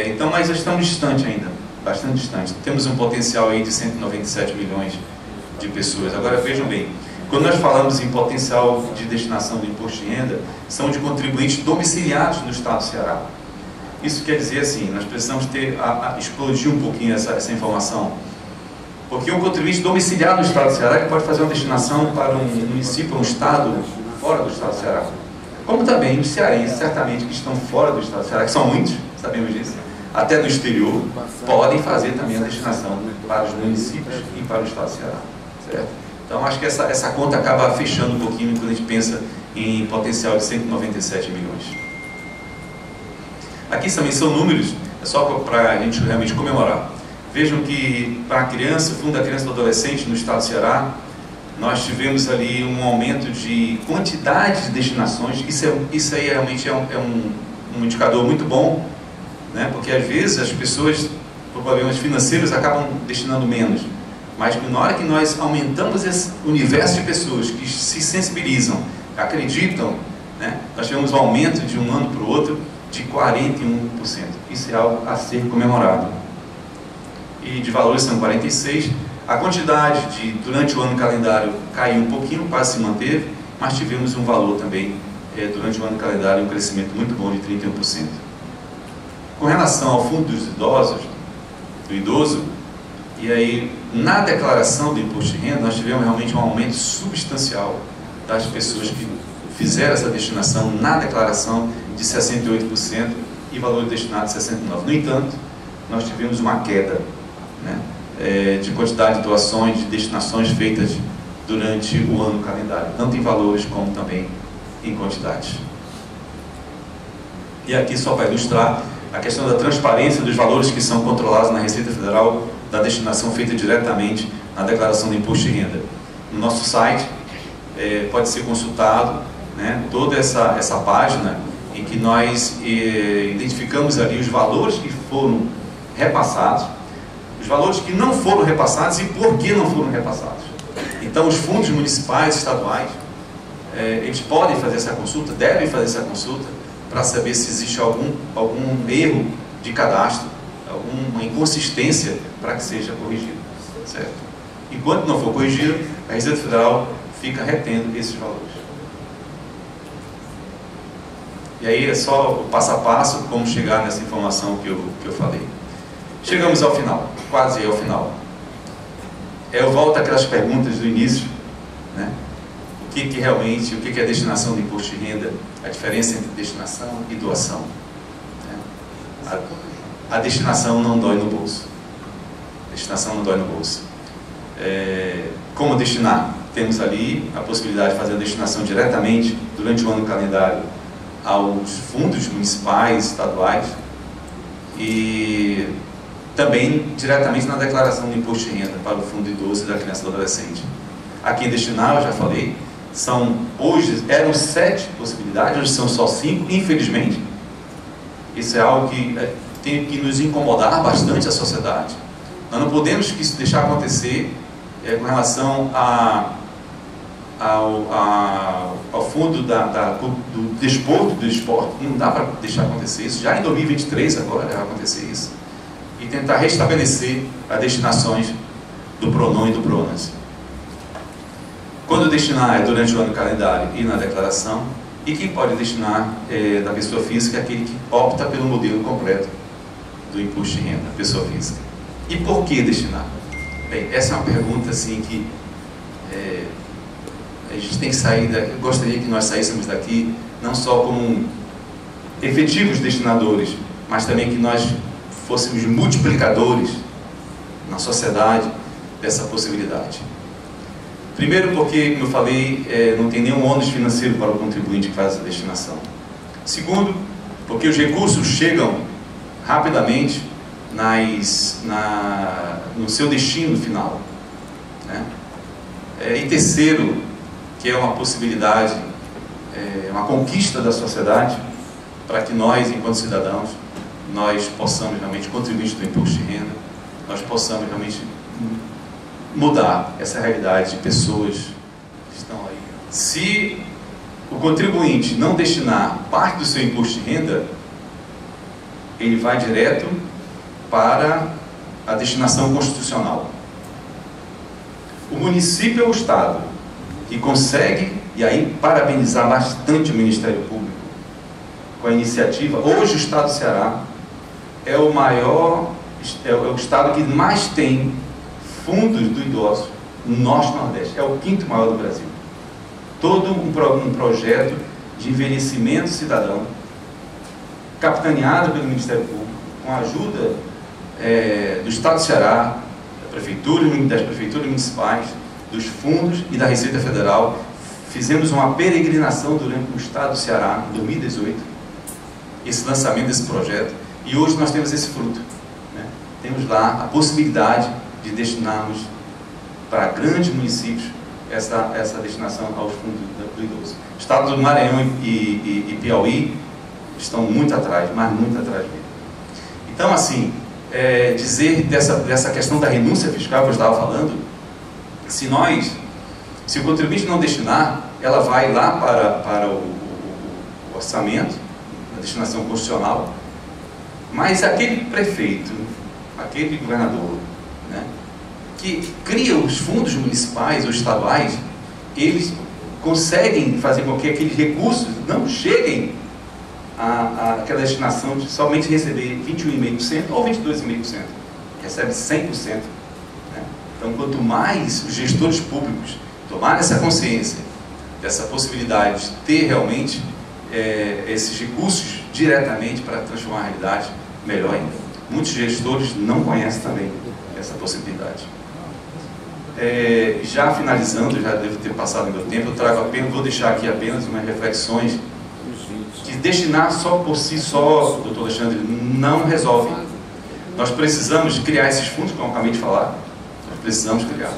Então, mas estamos distantes ainda, bastante distantes. Temos um potencial aí de 197 milhões de pessoas. Agora, vejam bem, quando nós falamos em potencial de destinação do imposto de renda, são de contribuintes domiciliados no estado do Ceará. Isso quer dizer assim, nós precisamos explodir um pouquinho essa informação. Porque um contribuinte domiciliado no estado do Ceará ele pode fazer uma destinação para um município, um estado fora do estado do Ceará. Como também os cearenses, certamente, que estão fora do estado do Ceará, que são muitos, sabemos disso, até no exterior, podem fazer também a destinação para os municípios e para o estado do Ceará. Certo? Então, acho que essa conta acaba fechando um pouquinho quando a gente pensa em potencial de 197 milhões. Aqui também são números, é só para a gente realmente comemorar. Vejam que para a criança, Fundo da Criança e do Adolescente no estado do Ceará, nós tivemos ali um aumento de quantidade de destinações. Isso aí realmente é um indicador muito bom, né? Porque às vezes as pessoas, por problemas financeiros, acabam destinando menos. Mas na hora que nós aumentamos esse universo de pessoas que se sensibilizam, acreditam, né, nós tivemos um aumento de um ano para o outro de 41%. Isso é algo a ser comemorado. E de valores são 46%. A quantidade durante o ano calendário caiu um pouquinho, quase se manteve, mas tivemos um valor também, durante o ano calendário, um crescimento muito bom de 31%. Com relação ao fundo dos idosos, do idoso, e aí, na declaração do imposto de renda, nós tivemos realmente um aumento substancial das pessoas que fizeram essa destinação na declaração de 68% e valor destinado de 69%. No entanto, nós tivemos uma queda, né, de quantidade de doações, de destinações feitas durante o ano calendário, tanto em valores como também em quantidade. E aqui, só para ilustrar, a questão da transparência dos valores que são controlados na Receita Federal, da destinação feita diretamente na declaração de imposto de renda. No nosso site pode ser consultado, né, toda essa página em que nós identificamos ali os valores que foram repassados, os valores que não foram repassados e por que não foram repassados. Então, os fundos municipais, estaduais, eles podem fazer essa consulta, devem fazer essa consulta, para saber se existe algum erro de cadastro, alguma inconsistência para que seja corrigido, certo? Enquanto não for corrigido, a Receita Federal fica retendo esses valores. E aí é só o passo a passo como chegar nessa informação que eu falei. Chegamos ao final, quase ao final. Eu volto àquelas perguntas do início, né? O que é destinação de imposto de renda, a diferença entre destinação e doação. Né? A destinação não dói no bolso. A destinação não dói no bolso. Como destinar? Temos ali a possibilidade de fazer a destinação diretamente, durante o ano calendário, aos fundos municipais, estaduais, e também diretamente na declaração do imposto de renda para o fundo idoso e da criança e do adolescente. A quem destinar, eu já falei, hoje eram 7 possibilidades, hoje são só 5, infelizmente. Isso é algo que tem que nos incomodar bastante a sociedade. Nós não podemos deixar acontecer com relação ao fundo do desporto, do esporte. Não dá para deixar acontecer isso. Já em 2023 agora vai acontecer isso. E tentar restabelecer as destinações do PRONON e do PRONAS. Quando destinar é durante o ano calendário e na declaração, e quem pode destinar da pessoa física é aquele que opta pelo modelo completo do imposto de renda, a pessoa física. E por que destinar? Bem, essa é uma pergunta assim que a gente tem que sair eu gostaria que nós saíssemos daqui não só como efetivos destinadores, mas também que nós fôssemos multiplicadores na sociedade dessa possibilidade. Primeiro porque, como eu falei, não tem nenhum ônus financeiro para o contribuinte que faz essa destinação. Segundo, porque os recursos chegam rapidamente no seu destino final. Né? E terceiro, que é uma possibilidade, uma conquista da sociedade, para que nós, enquanto cidadãos, nós possamos realmente, contribuintes do imposto de renda, nós possamos realmente mudar essa realidade de pessoas que estão aí. Se o contribuinte não destinar parte do seu imposto de renda, ele vai direto para a destinação constitucional. O município é o Estado que consegue, e aí parabenizar bastante o Ministério Público com a iniciativa. Hoje o Estado do Ceará é o Estado que mais tem fundos do idoso no Norte-Nordeste, é o 5º maior do Brasil. Todo um projeto de envelhecimento cidadão, capitaneado pelo Ministério Público, com a ajuda do Estado do Ceará, das prefeituras municipais, dos fundos e da Receita Federal. Fizemos uma peregrinação durante o Estado do Ceará, em 2018, esse lançamento desse projeto, e hoje nós temos esse fruto. Né? Temos lá a possibilidade de destinarmos para grandes municípios essa destinação aos fundos do idoso. Estados do Maranhão e Piauí estão muito atrás, mas muito atrás mesmo. Então, assim, dizer dessa questão da renúncia fiscal que eu estava falando, se o contribuinte não destinar, ela vai lá para o orçamento, a destinação constitucional, mas aquele prefeito, aquele governador, né, que cria os fundos municipais ou estaduais, eles conseguem fazer com que aqueles recursos não cheguem àquela destinação de somente receber 21,5% ou 22,5%. Recebe 100%. Né? Então, quanto mais os gestores públicos tomarem essa consciência dessa possibilidade de ter realmente esses recursos diretamente para transformar a realidade, melhor ainda. Muitos gestores não conhecem também essa possibilidade. Já finalizando, já devo ter passado meu tempo, vou deixar aqui apenas umas reflexões que destinar só por si só, doutor Alexandre, não resolve. Nós precisamos criar esses fundos, como eu acabei de falar, nós precisamos criar.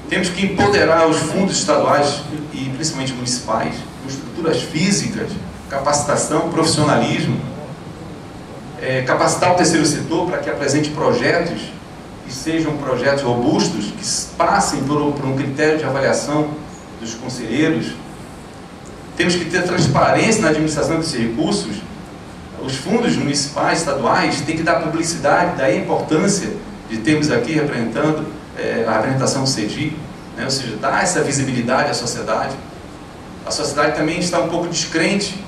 Temos que empoderar os fundos estaduais e principalmente municipais, com estruturas físicas, capacitação, profissionalismo, capacitar o terceiro setor para que apresente projetos que sejam projetos robustos, que passem por um critério de avaliação dos conselheiros. Temos que ter transparência na administração desses recursos. Os fundos municipais, estaduais, têm que dar publicidade, daí a importância de termos aqui representando a representação do CEDIC, né? Ou seja, dar essa visibilidade à sociedade. A sociedade também está um pouco descrente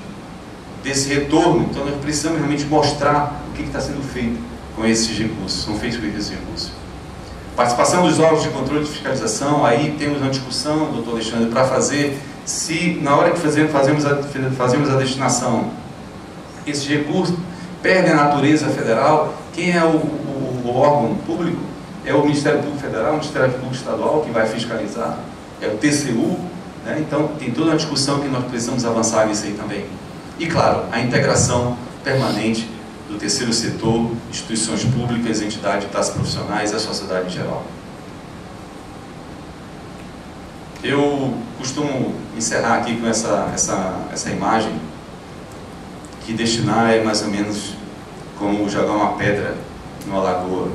desse retorno, então nós precisamos realmente mostrar o que está sendo feito com esses recursos, são feitos com esses recursos. Participação dos órgãos de controle de fiscalização, aí temos uma discussão, doutor Alexandre, para fazer, se na hora que fazemos a destinação, esses recursos perdem a natureza federal, quem é o órgão público? É o Ministério Público Federal, o Ministério Público Estadual, que vai fiscalizar, é o TCU, né? Então tem toda uma discussão que nós precisamos avançar nisso aí também. E claro, a integração permanente do terceiro setor, instituições públicas, entidades, classes profissionais e a sociedade em geral. Eu costumo encerrar aqui com essa imagem, que destinar é mais ou menos como jogar uma pedra numa lagoa.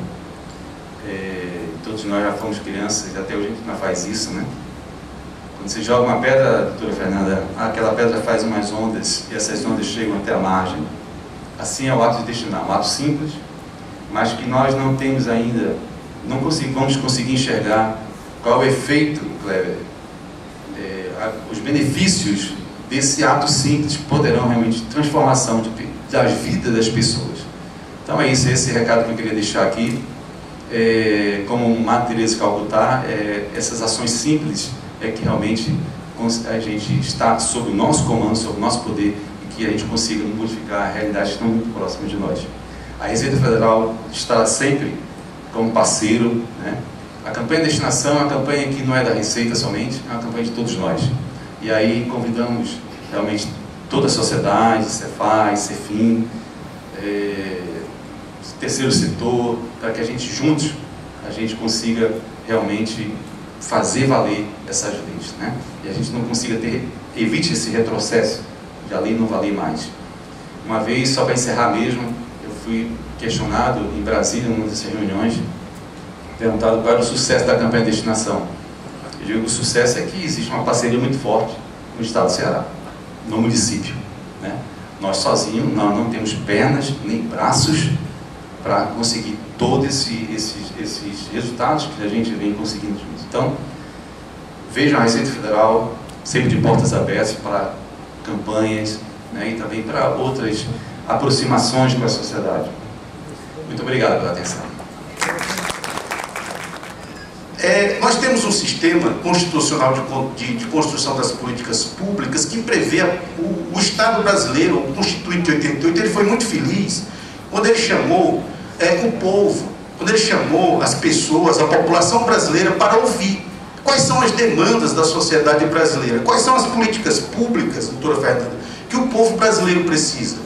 Todos nós já fomos crianças e até hoje a gente não faz isso, né? Quando você joga uma pedra, doutora Fernanda, aquela pedra faz umas ondas e essas ondas chegam até a margem. Assim é o ato de destinar, um ato simples, mas que nós não temos ainda, não vamos conseguir enxergar qual é o efeito, Kleber. Os benefícios desse ato simples poderão realmente transformação das vidas das pessoas. Então é isso, esse recado que eu queria deixar aqui. Como Madre Teresa de Calcutá, essas ações simples é que realmente a gente está sob o nosso comando, sob o nosso poder, e que a gente consiga modificar realidades que estão muito próximas de nós. A Receita Federal está sempre como parceiro, né? A campanha de destinação é uma campanha que não é da Receita somente, é uma campanha de todos nós. E aí convidamos realmente toda a sociedade, Cefaz, Cefim, terceiro setor, para que a gente juntos, a gente consiga realmente fazer valer essas leis, né? E a gente não consiga evite esse retrocesso de a lei não valer mais. Uma vez, só para encerrar mesmo, eu fui questionado em Brasília, numa dessas reuniões, perguntado qual era o sucesso da campanha de destinação. Eu digo que o sucesso é que existe uma parceria muito forte no estado do Ceará, no município, né? Nós sozinhos não temos pernas nem braços para conseguir todos esses resultados que a gente vem conseguindo juntos. Então, vejam a Receita Federal sempre de portas abertas para campanhas, né, e também para outras aproximações com a sociedade. Muito obrigado pela atenção. Nós temos um sistema constitucional de construção das políticas públicas que prevê o Estado brasileiro, o Constituinte de 88, ele foi muito feliz quando ele chamou o povo, quando ele chamou as pessoas, a população brasileira para ouvir quais são as demandas da sociedade brasileira, quais são as políticas públicas, doutora Fernanda, que o povo brasileiro precisa,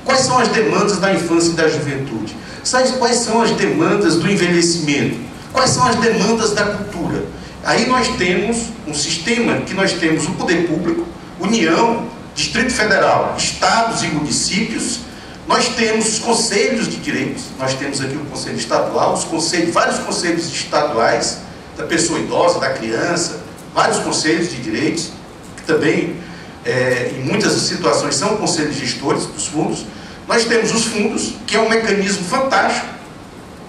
quais são as demandas da infância e da juventude, quais são as demandas do envelhecimento, quais são as demandas da cultura. Aí nós temos um sistema que nós temos o poder público, União, Distrito Federal, Estados e municípios. Nós temos os conselhos de direitos, nós temos aqui o Conselho Estadual, vários conselhos estaduais, da pessoa idosa, da criança, vários conselhos de direitos, que também, em muitas situações, são conselhos gestores dos fundos. Nós temos os fundos, que é um mecanismo fantástico,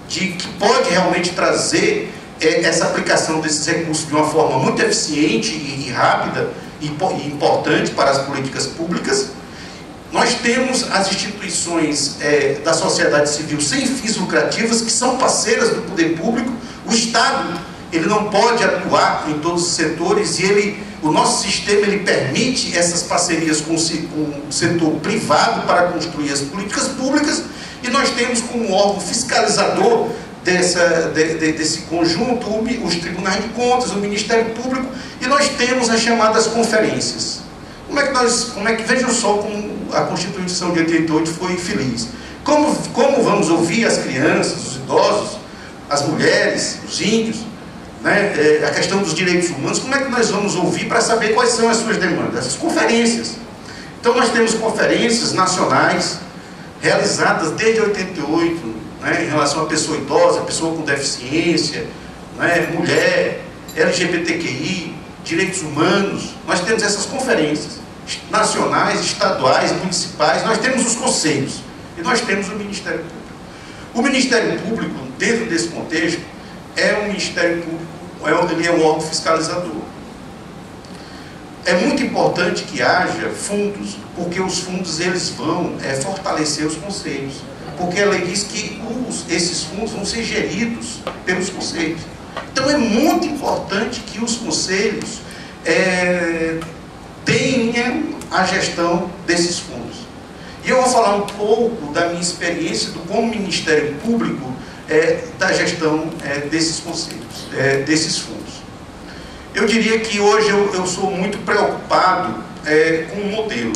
que pode realmente trazer essa aplicação desses recursos de uma forma muito eficiente e rápida e importante para as políticas públicas. Nós temos as instituições da sociedade civil sem fins lucrativos, que são parceiras do poder público. O Estado, ele não pode atuar em todos os setores e o nosso sistema ele permite essas parcerias com o setor privado para construir as políticas públicas. E nós temos como órgão fiscalizador desse conjunto os tribunais de contas, o Ministério Público, e nós temos as chamadas conferências. Vejam só como a Constituição de 88 foi feliz. Como vamos ouvir as crianças, os idosos, as mulheres, os índios, né, a questão dos direitos humanos, como é que nós vamos ouvir para saber quais são as suas demandas? As conferências. Então nós temos conferências nacionais realizadas desde 88, né, em relação à pessoa idosa, pessoa com deficiência, né, mulher, LGBTQI, direitos humanos. Nós temos essas conferências nacionais, estaduais, municipais, nós temos os conselhos e nós temos o Ministério Público. O Ministério Público, dentro desse contexto, é um Ministério Público, ele é um órgão fiscalizador. É muito importante que haja fundos, porque os fundos eles vão fortalecer os conselhos, porque a lei diz que esses fundos vão ser geridos pelos conselhos. Então é muito importante que os conselhos tenham a gestão desses fundos. E eu vou falar um pouco da minha experiência como Ministério Público da gestão desses conselhos, desses fundos. Eu diria que hoje eu sou muito preocupado com o modelo.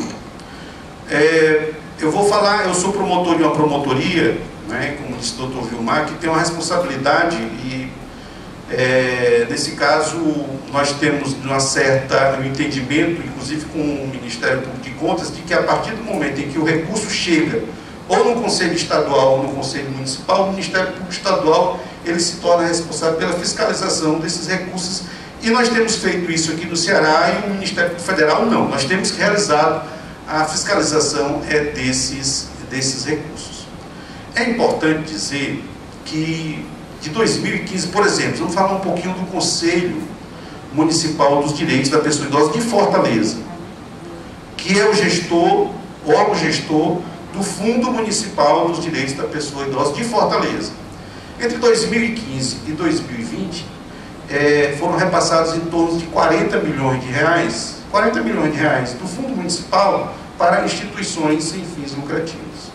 Eu sou promotor de uma promotoria, né, como disse o Dr. Vilmar, que tem uma responsabilidade e, nesse caso, nós temos um entendimento, inclusive com o Ministério Público de Contas, de que a partir do momento em que o recurso chega ou no Conselho Estadual ou no Conselho Municipal, o Ministério Público Estadual ele se torna responsável pela fiscalização desses recursos. E nós temos feito isso aqui no Ceará e o Ministério Público Federal não. Nós temos realizado a fiscalização desses recursos. É importante dizer que de 2015, por exemplo, vamos falar um pouquinho do Conselho Municipal dos Direitos da Pessoa Idosa de Fortaleza, que é o órgão gestor do Fundo Municipal dos Direitos da Pessoa Idosa de Fortaleza. Entre 2015 e 2020, foram repassados em torno de 40 milhões de reais do Fundo Municipal para instituições sem fins lucrativos.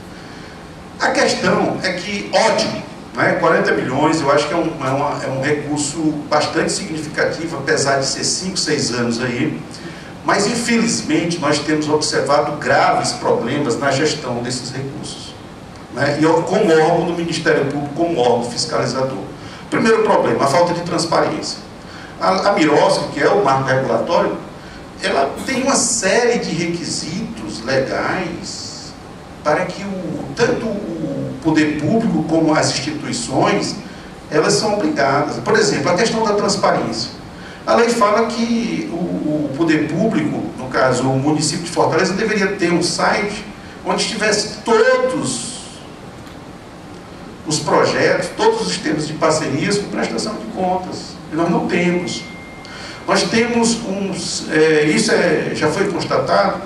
A questão é que, ótimo, né, 40 milhões, eu acho que é um recurso bastante significativo, apesar de ser 5, 6 anos aí, mas infelizmente nós temos observado graves problemas na gestão desses recursos, né, e como órgão do Ministério Público, como órgão fiscalizador. Primeiro problema, a falta de transparência. A Mirosca, que é o marco regulatório, ela tem uma série de requisitos legais para que tanto o poder público como as instituições, elas são obrigadas. Por exemplo, a questão da transparência. A lei fala que o poder público, no caso o município de Fortaleza, deveria ter um site onde estivesse todos os projetos, todos os termos de parcerias com prestação de contas. E nós não temos. Nós temos isso já foi constatado,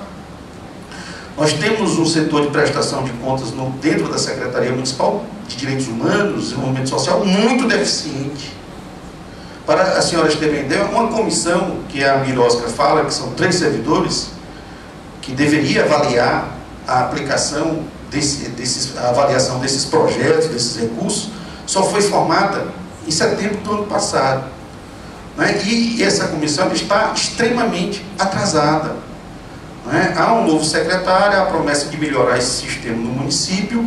nós temos um setor de prestação de contas dentro da Secretaria Municipal de Direitos Humanos e Desenvolvimento Social muito deficiente. Para as senhoras terem ideia, uma comissão que a Mirosca fala, que são 3 servidores, que deveria avaliar a aplicação a avaliação desses projetos, desses recursos, só foi formada em setembro do ano passado, né? E essa comissão está extremamente atrasada, né? Há um novo secretário, a promessa de melhorar esse sistema no município,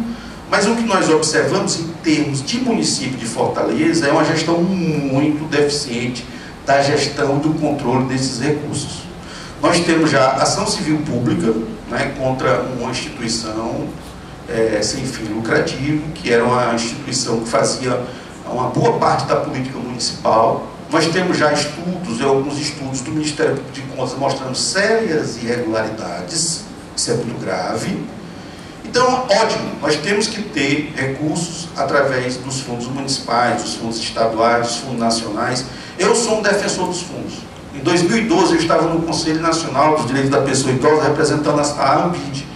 mas o que nós observamos em termos de município de Fortaleza é uma gestão muito deficiente da gestão do controle desses recursos. Nós temos já ação civil pública, né, contra uma instituição sem fim lucrativo, que era uma instituição que fazia uma boa parte da política municipal. Nós temos já alguns estudos do Ministério Público de Contas mostrando sérias irregularidades, isso é muito grave. Então, ótimo, nós temos que ter recursos através dos fundos municipais, dos fundos estaduais, dos fundos nacionais. Eu sou um defensor dos fundos. Em 2012, eu estava no Conselho Nacional dos Direitos da Pessoa Idosa, representando a ANPID,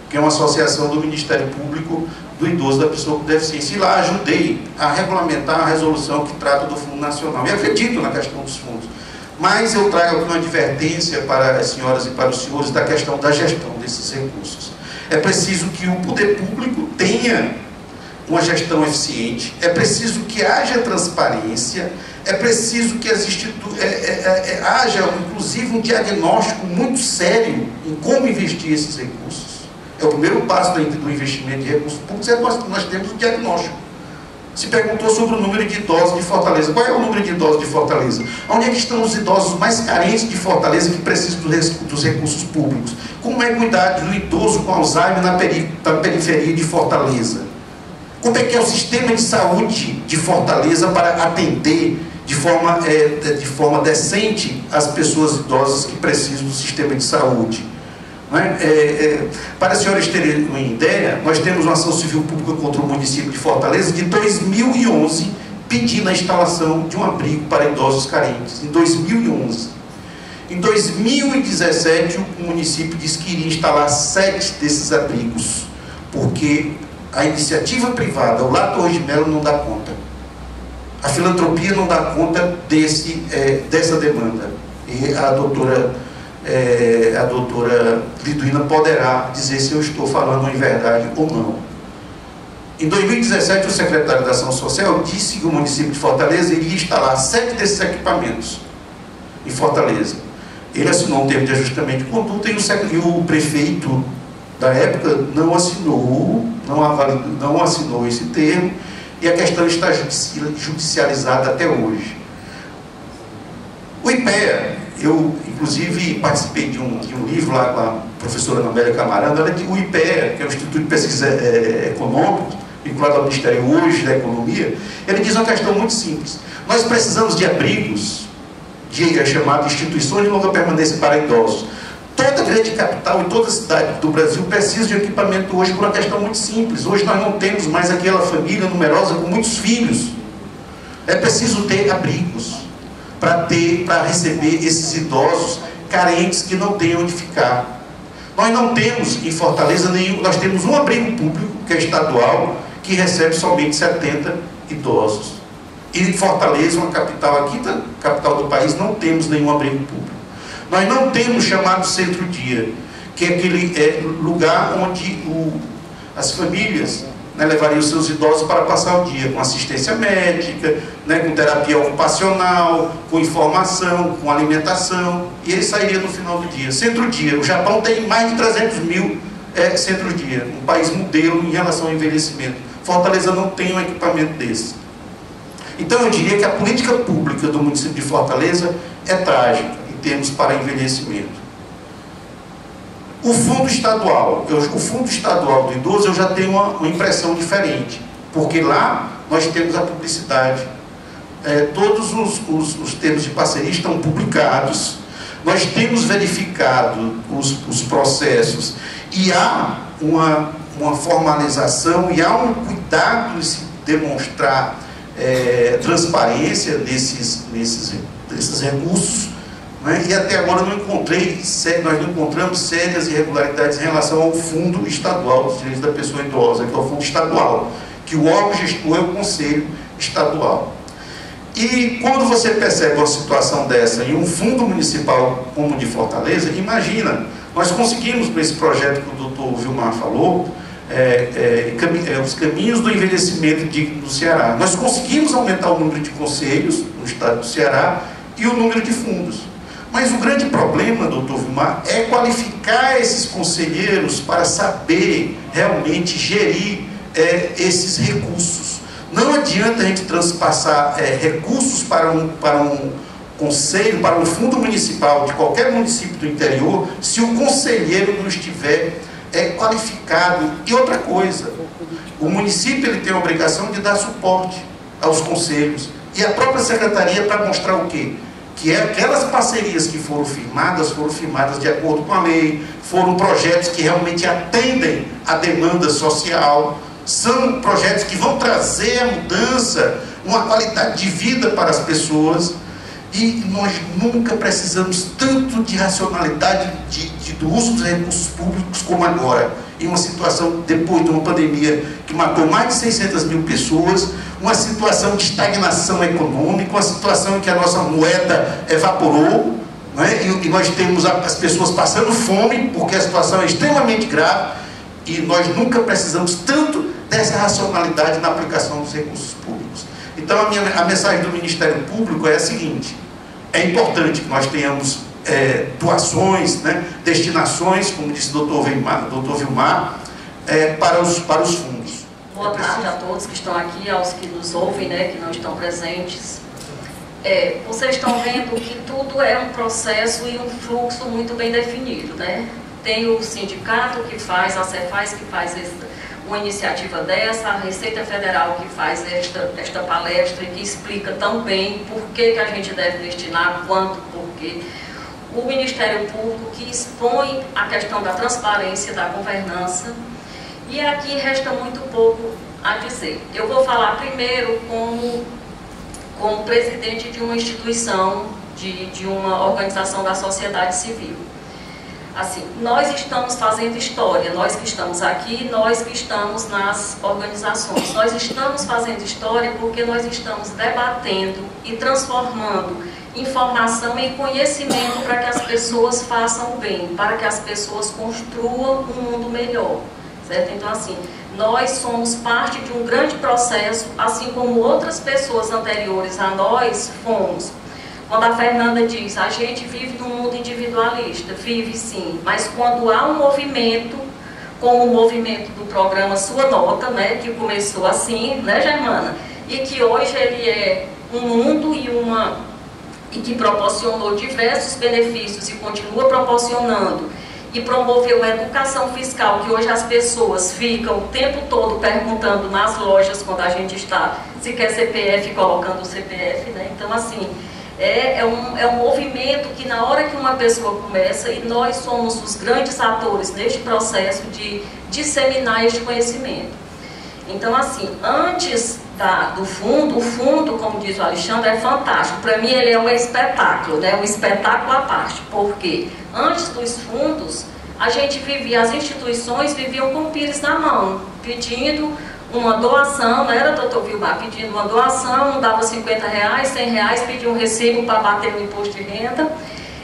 que é uma associação do Ministério Público do Idoso da Pessoa com Deficiência. E lá ajudei a regulamentar a resolução que trata do Fundo Nacional. E acredito na questão dos fundos. Mas eu trago aqui uma advertência para as senhoras e para os senhores da questão da gestão desses recursos. É preciso que o poder público tenha uma gestão eficiente, é preciso que haja transparência, é preciso que haja, inclusive, um diagnóstico muito sério em como investir esses recursos. É o primeiro passo do investimento de recursos públicos, nós temos o diagnóstico. Se perguntou sobre o número de idosos de Fortaleza. Qual é o número de idosos de Fortaleza? Onde é que estão os idosos mais carentes de Fortaleza que precisam dos recursos públicos? Como é cuidar do idoso com Alzheimer na periferia de Fortaleza? Como é que é o sistema de saúde de Fortaleza para atender de forma decente as pessoas idosas que precisam do sistema de saúde? Para as senhoras terem uma ideia, nós temos uma ação civil pública contra o município de Fortaleza de 2011, pedindo a instalação de um abrigo para idosos carentes, em 2011. Em 2017, o município disse que iria instalar 7 desses abrigos, porque a iniciativa privada, o Lar Torres de Melo, não dá conta. A filantropia não dá conta dessa demanda. E a doutora Liduína poderá dizer se eu estou falando em verdade ou não. Em 2017, o secretário da Ação Social disse que o município de Fortaleza iria instalar 7 desses equipamentos em Fortaleza. Ele assinou um termo de ajustamento de conduta e o prefeito da época não assinou esse termo, e a questão está judicializada até hoje. O IPEA, eu inclusive participei de um livro lá com a professora Ana Amélia Camaranda. O IPEA, que é o Instituto de Pesquisa Econômica, vinculado ao Ministério hoje da Economia, ele diz uma questão muito simples. Nós precisamos de abrigos, chamados instituições de longa permanência para idosos. Toda grande capital e toda cidade do Brasil precisa de equipamento hoje por uma questão muito simples. Hoje nós não temos mais aquela família numerosa com muitos filhos. É preciso ter abrigos para receber esses idosos carentes que não têm onde ficar. Nós não temos em Fortaleza nós temos um abrigo público, que é estadual, que recebe somente 70 idosos. E em Fortaleza, uma capital, a quinta capital do país, não temos nenhum abrigo público. Nós não temos chamado centro-dia, que é aquele lugar onde as famílias levariam os seus idosos para passar o dia com assistência médica, com terapia ocupacional, com informação, com alimentação, e ele sairia no final do dia. Centro-dia. O Japão tem mais de 300 mil centro-dia, um país modelo em relação ao envelhecimento. Fortaleza não tem um equipamento desse. Então eu diria que a política pública do município de Fortaleza é trágica em termos para envelhecimento. O fundo estadual do idoso, eu já tenho uma impressão diferente, porque lá nós temos a publicidade, todos os termos de parceria estão publicados, nós temos verificado os processos e há uma formalização e há um cuidado de se demonstrar transparência desses recursos. E até agora nós não encontramos sérias irregularidades em relação ao Fundo Estadual dos Direitos da Pessoa Idosa, que é o Fundo Estadual, que o órgão gestor é o Conselho Estadual. E quando você percebe uma situação dessa em um fundo municipal como o de Fortaleza, imagina, nós conseguimos com esse projeto que o doutor Vilmar falou, os caminhos do envelhecimento digno do Ceará. Nós conseguimos aumentar o número de conselhos no estado do Ceará e o número de fundos. Mas o grande problema, doutor Vilmar, é qualificar esses conselheiros para saber realmente gerir esses recursos. Não adianta a gente transpassar recursos para um conselho, para um fundo municipal de qualquer município do interior, se o conselheiro não estiver qualificado. E outra coisa, o município ele tem a obrigação de dar suporte aos conselhos. E a própria secretaria para mostrar o quê? Que aquelas parcerias que foram firmadas de acordo com a lei, foram projetos que realmente atendem à demanda social, são projetos que vão trazer a mudança, uma qualidade de vida para as pessoas, e nós nunca precisamos tanto de racionalidade do uso dos recursos públicos como agora, em uma situação, depois de uma pandemia que matou mais de 600 mil pessoas, uma situação de estagnação econômica, uma situação em que a nossa moeda evaporou, e nós temos as pessoas passando fome, porque a situação é extremamente grave, E nós nunca precisamos tanto dessa racionalidade na aplicação dos recursos públicos. Então a mensagem do Ministério Público é a seguinte: é importante que nós tenhamos doações, né, destinações, como disse o Dr. Vilmar, para os fundos. Boa tarde a todos que estão aqui, aos que nos ouvem, né, que não estão presentes. Vocês estão vendo que tudo é um processo e um fluxo muito bem definido, né? Tem o sindicato que faz, a Cefaz que faz uma iniciativa dessa, a Receita Federal que faz esta palestra e que explica tão bem por que a gente deve destinar, quanto, por quê. O Ministério Público que expõe a questão da transparência, da governança, e aqui resta muito pouco a dizer. Eu vou falar primeiro como presidente de uma instituição, de uma organização da sociedade civil. Assim, nós estamos fazendo história, nós que estamos aqui, nós que estamos nas organizações. Nós estamos fazendo história porque nós estamos debatendo e transformando informação em conhecimento para que as pessoas façam o bem, para que as pessoas construam um mundo melhor, certo? Então, assim, nós somos parte de um grande processo, assim como outras pessoas anteriores a nós fomos. Quando a Fernanda diz, a gente vive num mundo individualista, vive sim, mas quando há um movimento, como o movimento do programa Sua Nota, né, que começou assim, né, Germana? E que hoje ele é um mundo e que proporcionou diversos benefícios e continua proporcionando, e promoveu a educação fiscal, que hoje as pessoas ficam o tempo todo perguntando nas lojas, quando a gente está, se quer CPF, colocando o CPF, né? Então, assim, é um movimento que na hora que uma pessoa começa, e nós somos os grandes atores neste processo de disseminar este conhecimento. Então, assim, antes do fundo, o fundo, como diz o Alexandre, é fantástico. Para mim, ele é um espetáculo, né? Um espetáculo à parte. Por quê? Antes dos fundos, a gente vivia, as instituições viviam com o pires na mão, pedindo uma doação, não era, doutor Vilmar, pedindo uma doação, dava R$50, R$100, pedia um recibo para bater no imposto de renda.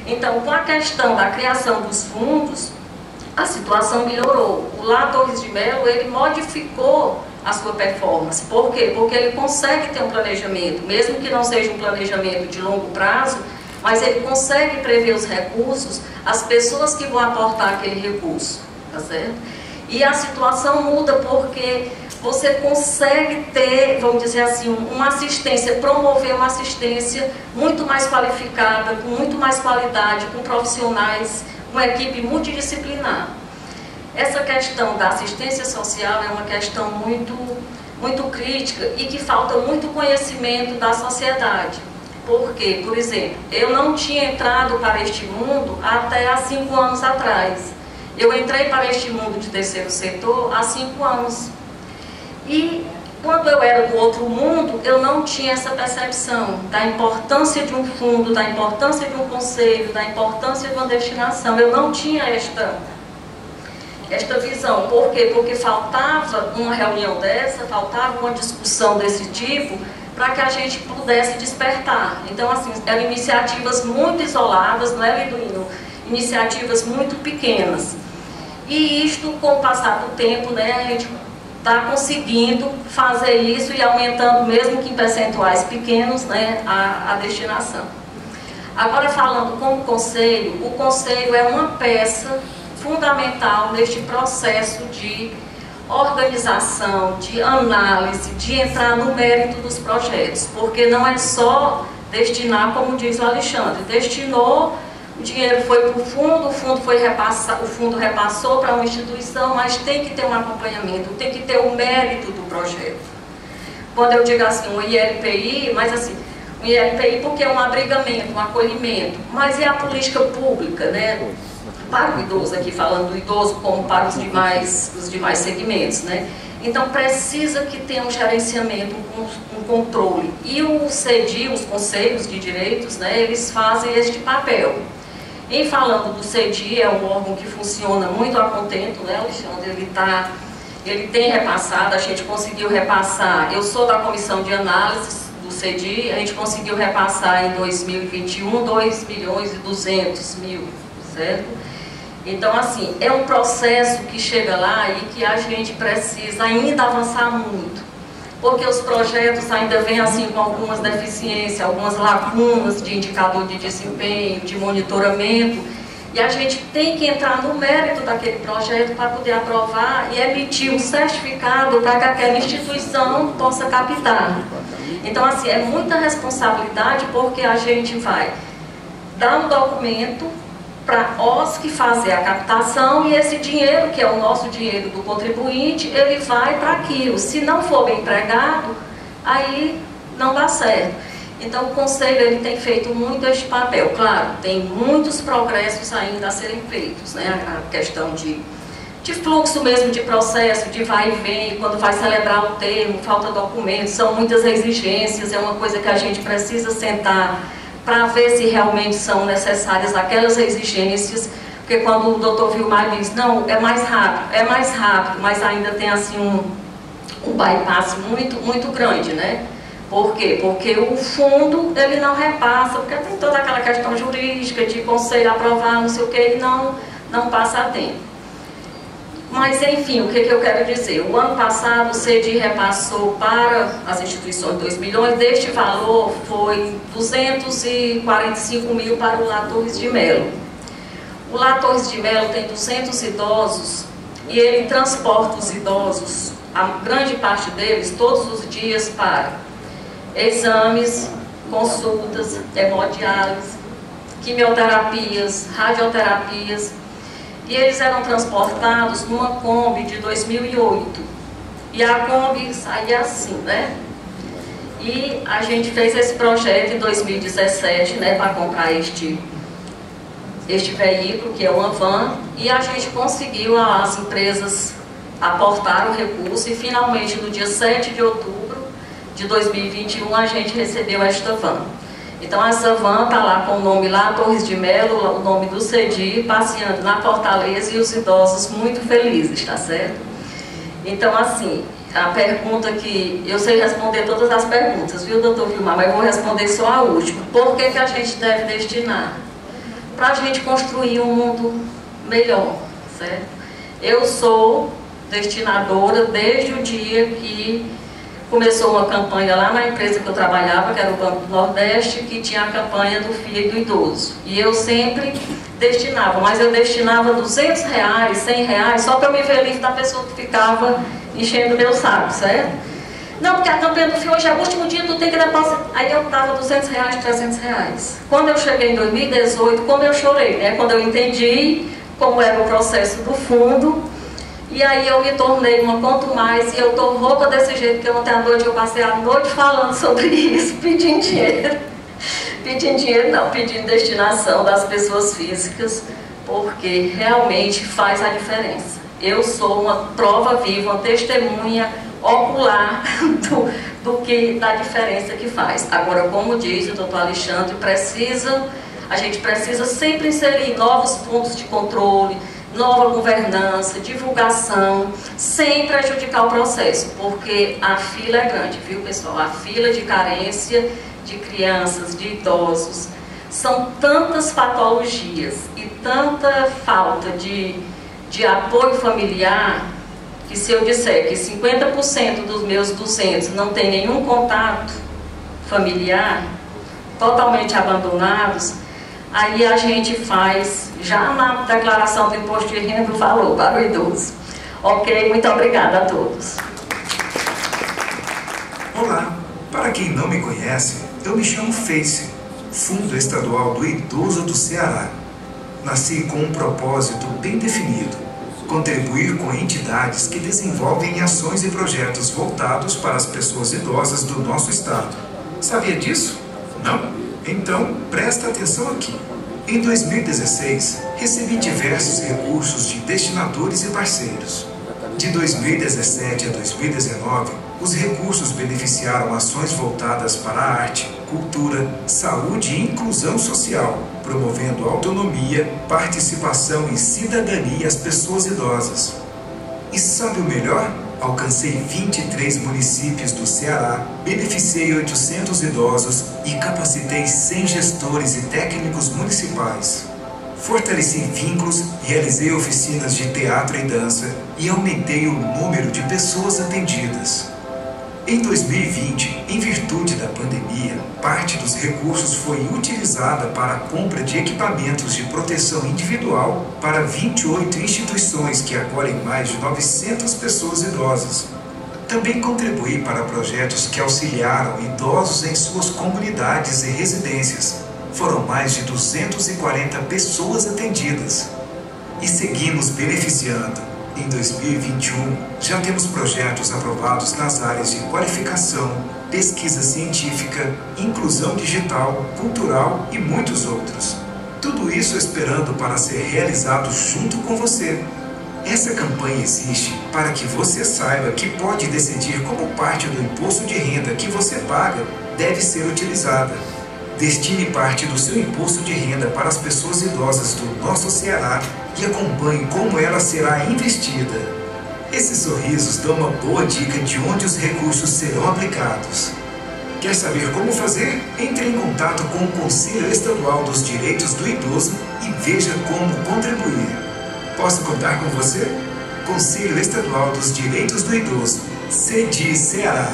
Então, com a questão da criação dos fundos, a situação melhorou. O Lá Torres de Melo, ele modificou a sua performance. Por quê? Porque ele consegue ter um planejamento, mesmo que não seja um planejamento de longo prazo, mas ele consegue prever os recursos, as pessoas que vão aportar aquele recurso, tá certo? E a situação muda porque você consegue ter, vamos dizer assim, uma assistência, promover uma assistência muito mais qualificada, com muito mais qualidade, com profissionais, uma equipe multidisciplinar. Essa questão da assistência social é uma questão muito crítica e que falta muito conhecimento da sociedade. Por quê? Por exemplo, eu não tinha entrado para este mundo até há 5 anos atrás. Eu entrei para este mundo de terceiro setor há 5 anos. E quando eu era do outro mundo, eu não tinha essa percepção da importância de um fundo, da importância de um conselho, da importância de uma destinação. Eu não tinha esta visão. Por quê? Porque faltava uma reunião dessa, faltava uma discussão desse tipo, para que a gente pudesse despertar. Então, assim, eram iniciativas muito isoladas, não é, Liduíno? Iniciativas muito pequenas. E isto, com o passar do tempo, né, a gente está conseguindo fazer isso e aumentando, mesmo que em percentuais pequenos, né, a destinação. Agora, falando como conselho, o conselho é uma peça fundamental neste processo de organização, de análise, de entrar no mérito dos projetos, porque não é só destinar, como diz o Alexandre, destinou, o dinheiro foi para o fundo foi repassado, o fundo repassou para uma instituição, mas tem que ter um acompanhamento, tem que ter o mérito do projeto. Quando eu digo assim, um ILPI, mas assim, um ILPI porque é um abrigamento, um acolhimento, mas é a política pública, né? Para o idoso, aqui falando do idoso como para os demais segmentos, né? Então precisa que tenha um gerenciamento, um controle. E o CEDI, os Conselhos de Direitos, né, eles fazem este papel. Em falando do CEDI, é um órgão que funciona muito a contento, né, Alexandre? Ele tem repassado, a gente conseguiu repassar, eu sou da comissão de análise do CEDI, a gente conseguiu repassar em 2021 2.200.000, certo? Então, assim, é um processo que chega lá e que a gente precisa ainda avançar muito, porque os projetos ainda vêm assim com algumas deficiências, algumas lacunas de indicador de desempenho, de monitoramento, e a gente tem que entrar no mérito daquele projeto para poder aprovar e emitir um certificado para que aquela instituição possa captar. Então, assim, é muita responsabilidade, porque a gente vai dar um documento para a OSC fazer a captação, e esse dinheiro, que é o nosso dinheiro do contribuinte, ele vai para aquilo. Se não for bem empregado, aí não dá certo. Então o Conselho ele tem feito muito este papel. Claro, tem muitos progressos ainda a serem feitos, né? A questão de fluxo mesmo de processo, de vai e vem, quando vai celebrar o termo, falta documentos, são muitas exigências, é uma coisa que a gente precisa sentar para ver se realmente são necessárias aquelas exigências, porque quando o doutor Vilmar diz, não, é mais rápido, mas ainda tem assim um bypass muito grande, né? Por quê? Porque o fundo, ele não repassa, porque tem toda aquela questão jurídica de conselho aprovar, não sei o que, e não passa a tempo. Mas, enfim, o que eu quero dizer? O ano passado, o CEDI repassou para as instituições 2 milhões, deste valor foi 245 mil para o Lar Torres de Melo. O Lar Torres de Melo tem 200 idosos e ele transporta os idosos, a grande parte deles, todos os dias para exames, consultas, hemodiálise, quimioterapias, radioterapias. E eles eram transportados numa Kombi de 2008. E a Kombi saía assim, né? E a gente fez esse projeto em 2017, né, para comprar este veículo, que é uma van, e a gente conseguiu, as empresas aportaram o recurso, e finalmente no dia 7 de outubro de 2021 a gente recebeu esta van. Então essa van está lá com o nome lá, Torres de Melo, o nome do CEDI, passeando na Fortaleza, e os idosos muito felizes, tá certo? Então, assim, a pergunta que... Eu sei responder todas as perguntas, viu, doutor Vilmar? Mas eu vou responder só a última. Por que a gente deve destinar? Para a gente construir um mundo melhor, certo? Eu sou destinadora desde o dia que começou uma campanha lá na empresa que eu trabalhava, que era o Banco do Nordeste, que tinha a campanha do filho do idoso. E eu sempre destinava, mas eu destinava R$200, R$100, só para eu me ver livre da pessoa que ficava enchendo o meu saco, certo? Não, porque a campanha do filho hoje é o último dia, tu tem que depositar. Aí eu dava R$200, R$300. Quando eu cheguei em 2018, como eu chorei, né? Quando eu entendi como era o processo do fundo, e aí eu me tornei uma quanto mais, e eu estou rouca desse jeito, que ontem à noite eu passei a noite falando sobre isso, pedindo dinheiro. Pedindo dinheiro não, pedindo destinação das pessoas físicas, porque realmente faz a diferença. Eu sou uma prova viva, uma testemunha ocular da diferença que faz. Agora, como diz o doutor Alexandre, a gente precisa sempre inserir novos pontos de controle, nova governança, divulgação, sem prejudicar o processo, porque a fila é grande, viu, pessoal? A fila de carência de crianças, de idosos, são tantas patologias e tanta falta de apoio familiar, que se eu disser que 50% dos meus 200 não tem nenhum contato familiar, totalmente abandonados, aí a gente faz, já na declaração do imposto de renda, falou para o idoso. Ok? Muito obrigada a todos. Olá, para quem não me conhece, eu me chamo FACE, Fundo Estadual do Idoso do Ceará. Nasci com um propósito bem definido: contribuir com entidades que desenvolvem ações e projetos voltados para as pessoas idosas do nosso estado. Sabia disso? Não? Então, presta atenção aqui. Em 2016, recebi diversos recursos de destinadores e parceiros. De 2017 a 2019, os recursos beneficiaram ações voltadas para a arte, cultura, saúde e inclusão social, promovendo autonomia, participação e cidadania às pessoas idosas. E sabe o melhor? Alcancei 23 municípios do Ceará, beneficiei 800 idosos e capacitei 100 gestores e técnicos municipais. Fortaleci vínculos, realizei oficinas de teatro e dança e aumentei o número de pessoas atendidas. Em 2020, em virtude da pandemia, parte dos recursos foi utilizada para a compra de equipamentos de proteção individual para 28 instituições que acolhem mais de 900 pessoas idosas. Também contribuí para projetos que auxiliaram idosos em suas comunidades e residências. Foram mais de 240 pessoas atendidas. E seguimos beneficiando. Em 2021, já temos projetos aprovados nas áreas de qualificação, pesquisa científica, inclusão digital, cultural e muitos outros. Tudo isso esperando para ser realizado junto com você. Essa campanha existe para que você saiba que pode decidir como parte do imposto de renda que você paga deve ser utilizada. Destine parte do seu imposto de renda para as pessoas idosas do nosso Ceará e acompanhe como ela será investida. Esses sorrisos dão uma boa dica de onde os recursos serão aplicados. Quer saber como fazer? Entre em contato com o Conselho Estadual dos Direitos do Idoso e veja como contribuir. Posso contar com você? Conselho Estadual dos Direitos do Idoso, CEDI Ceará.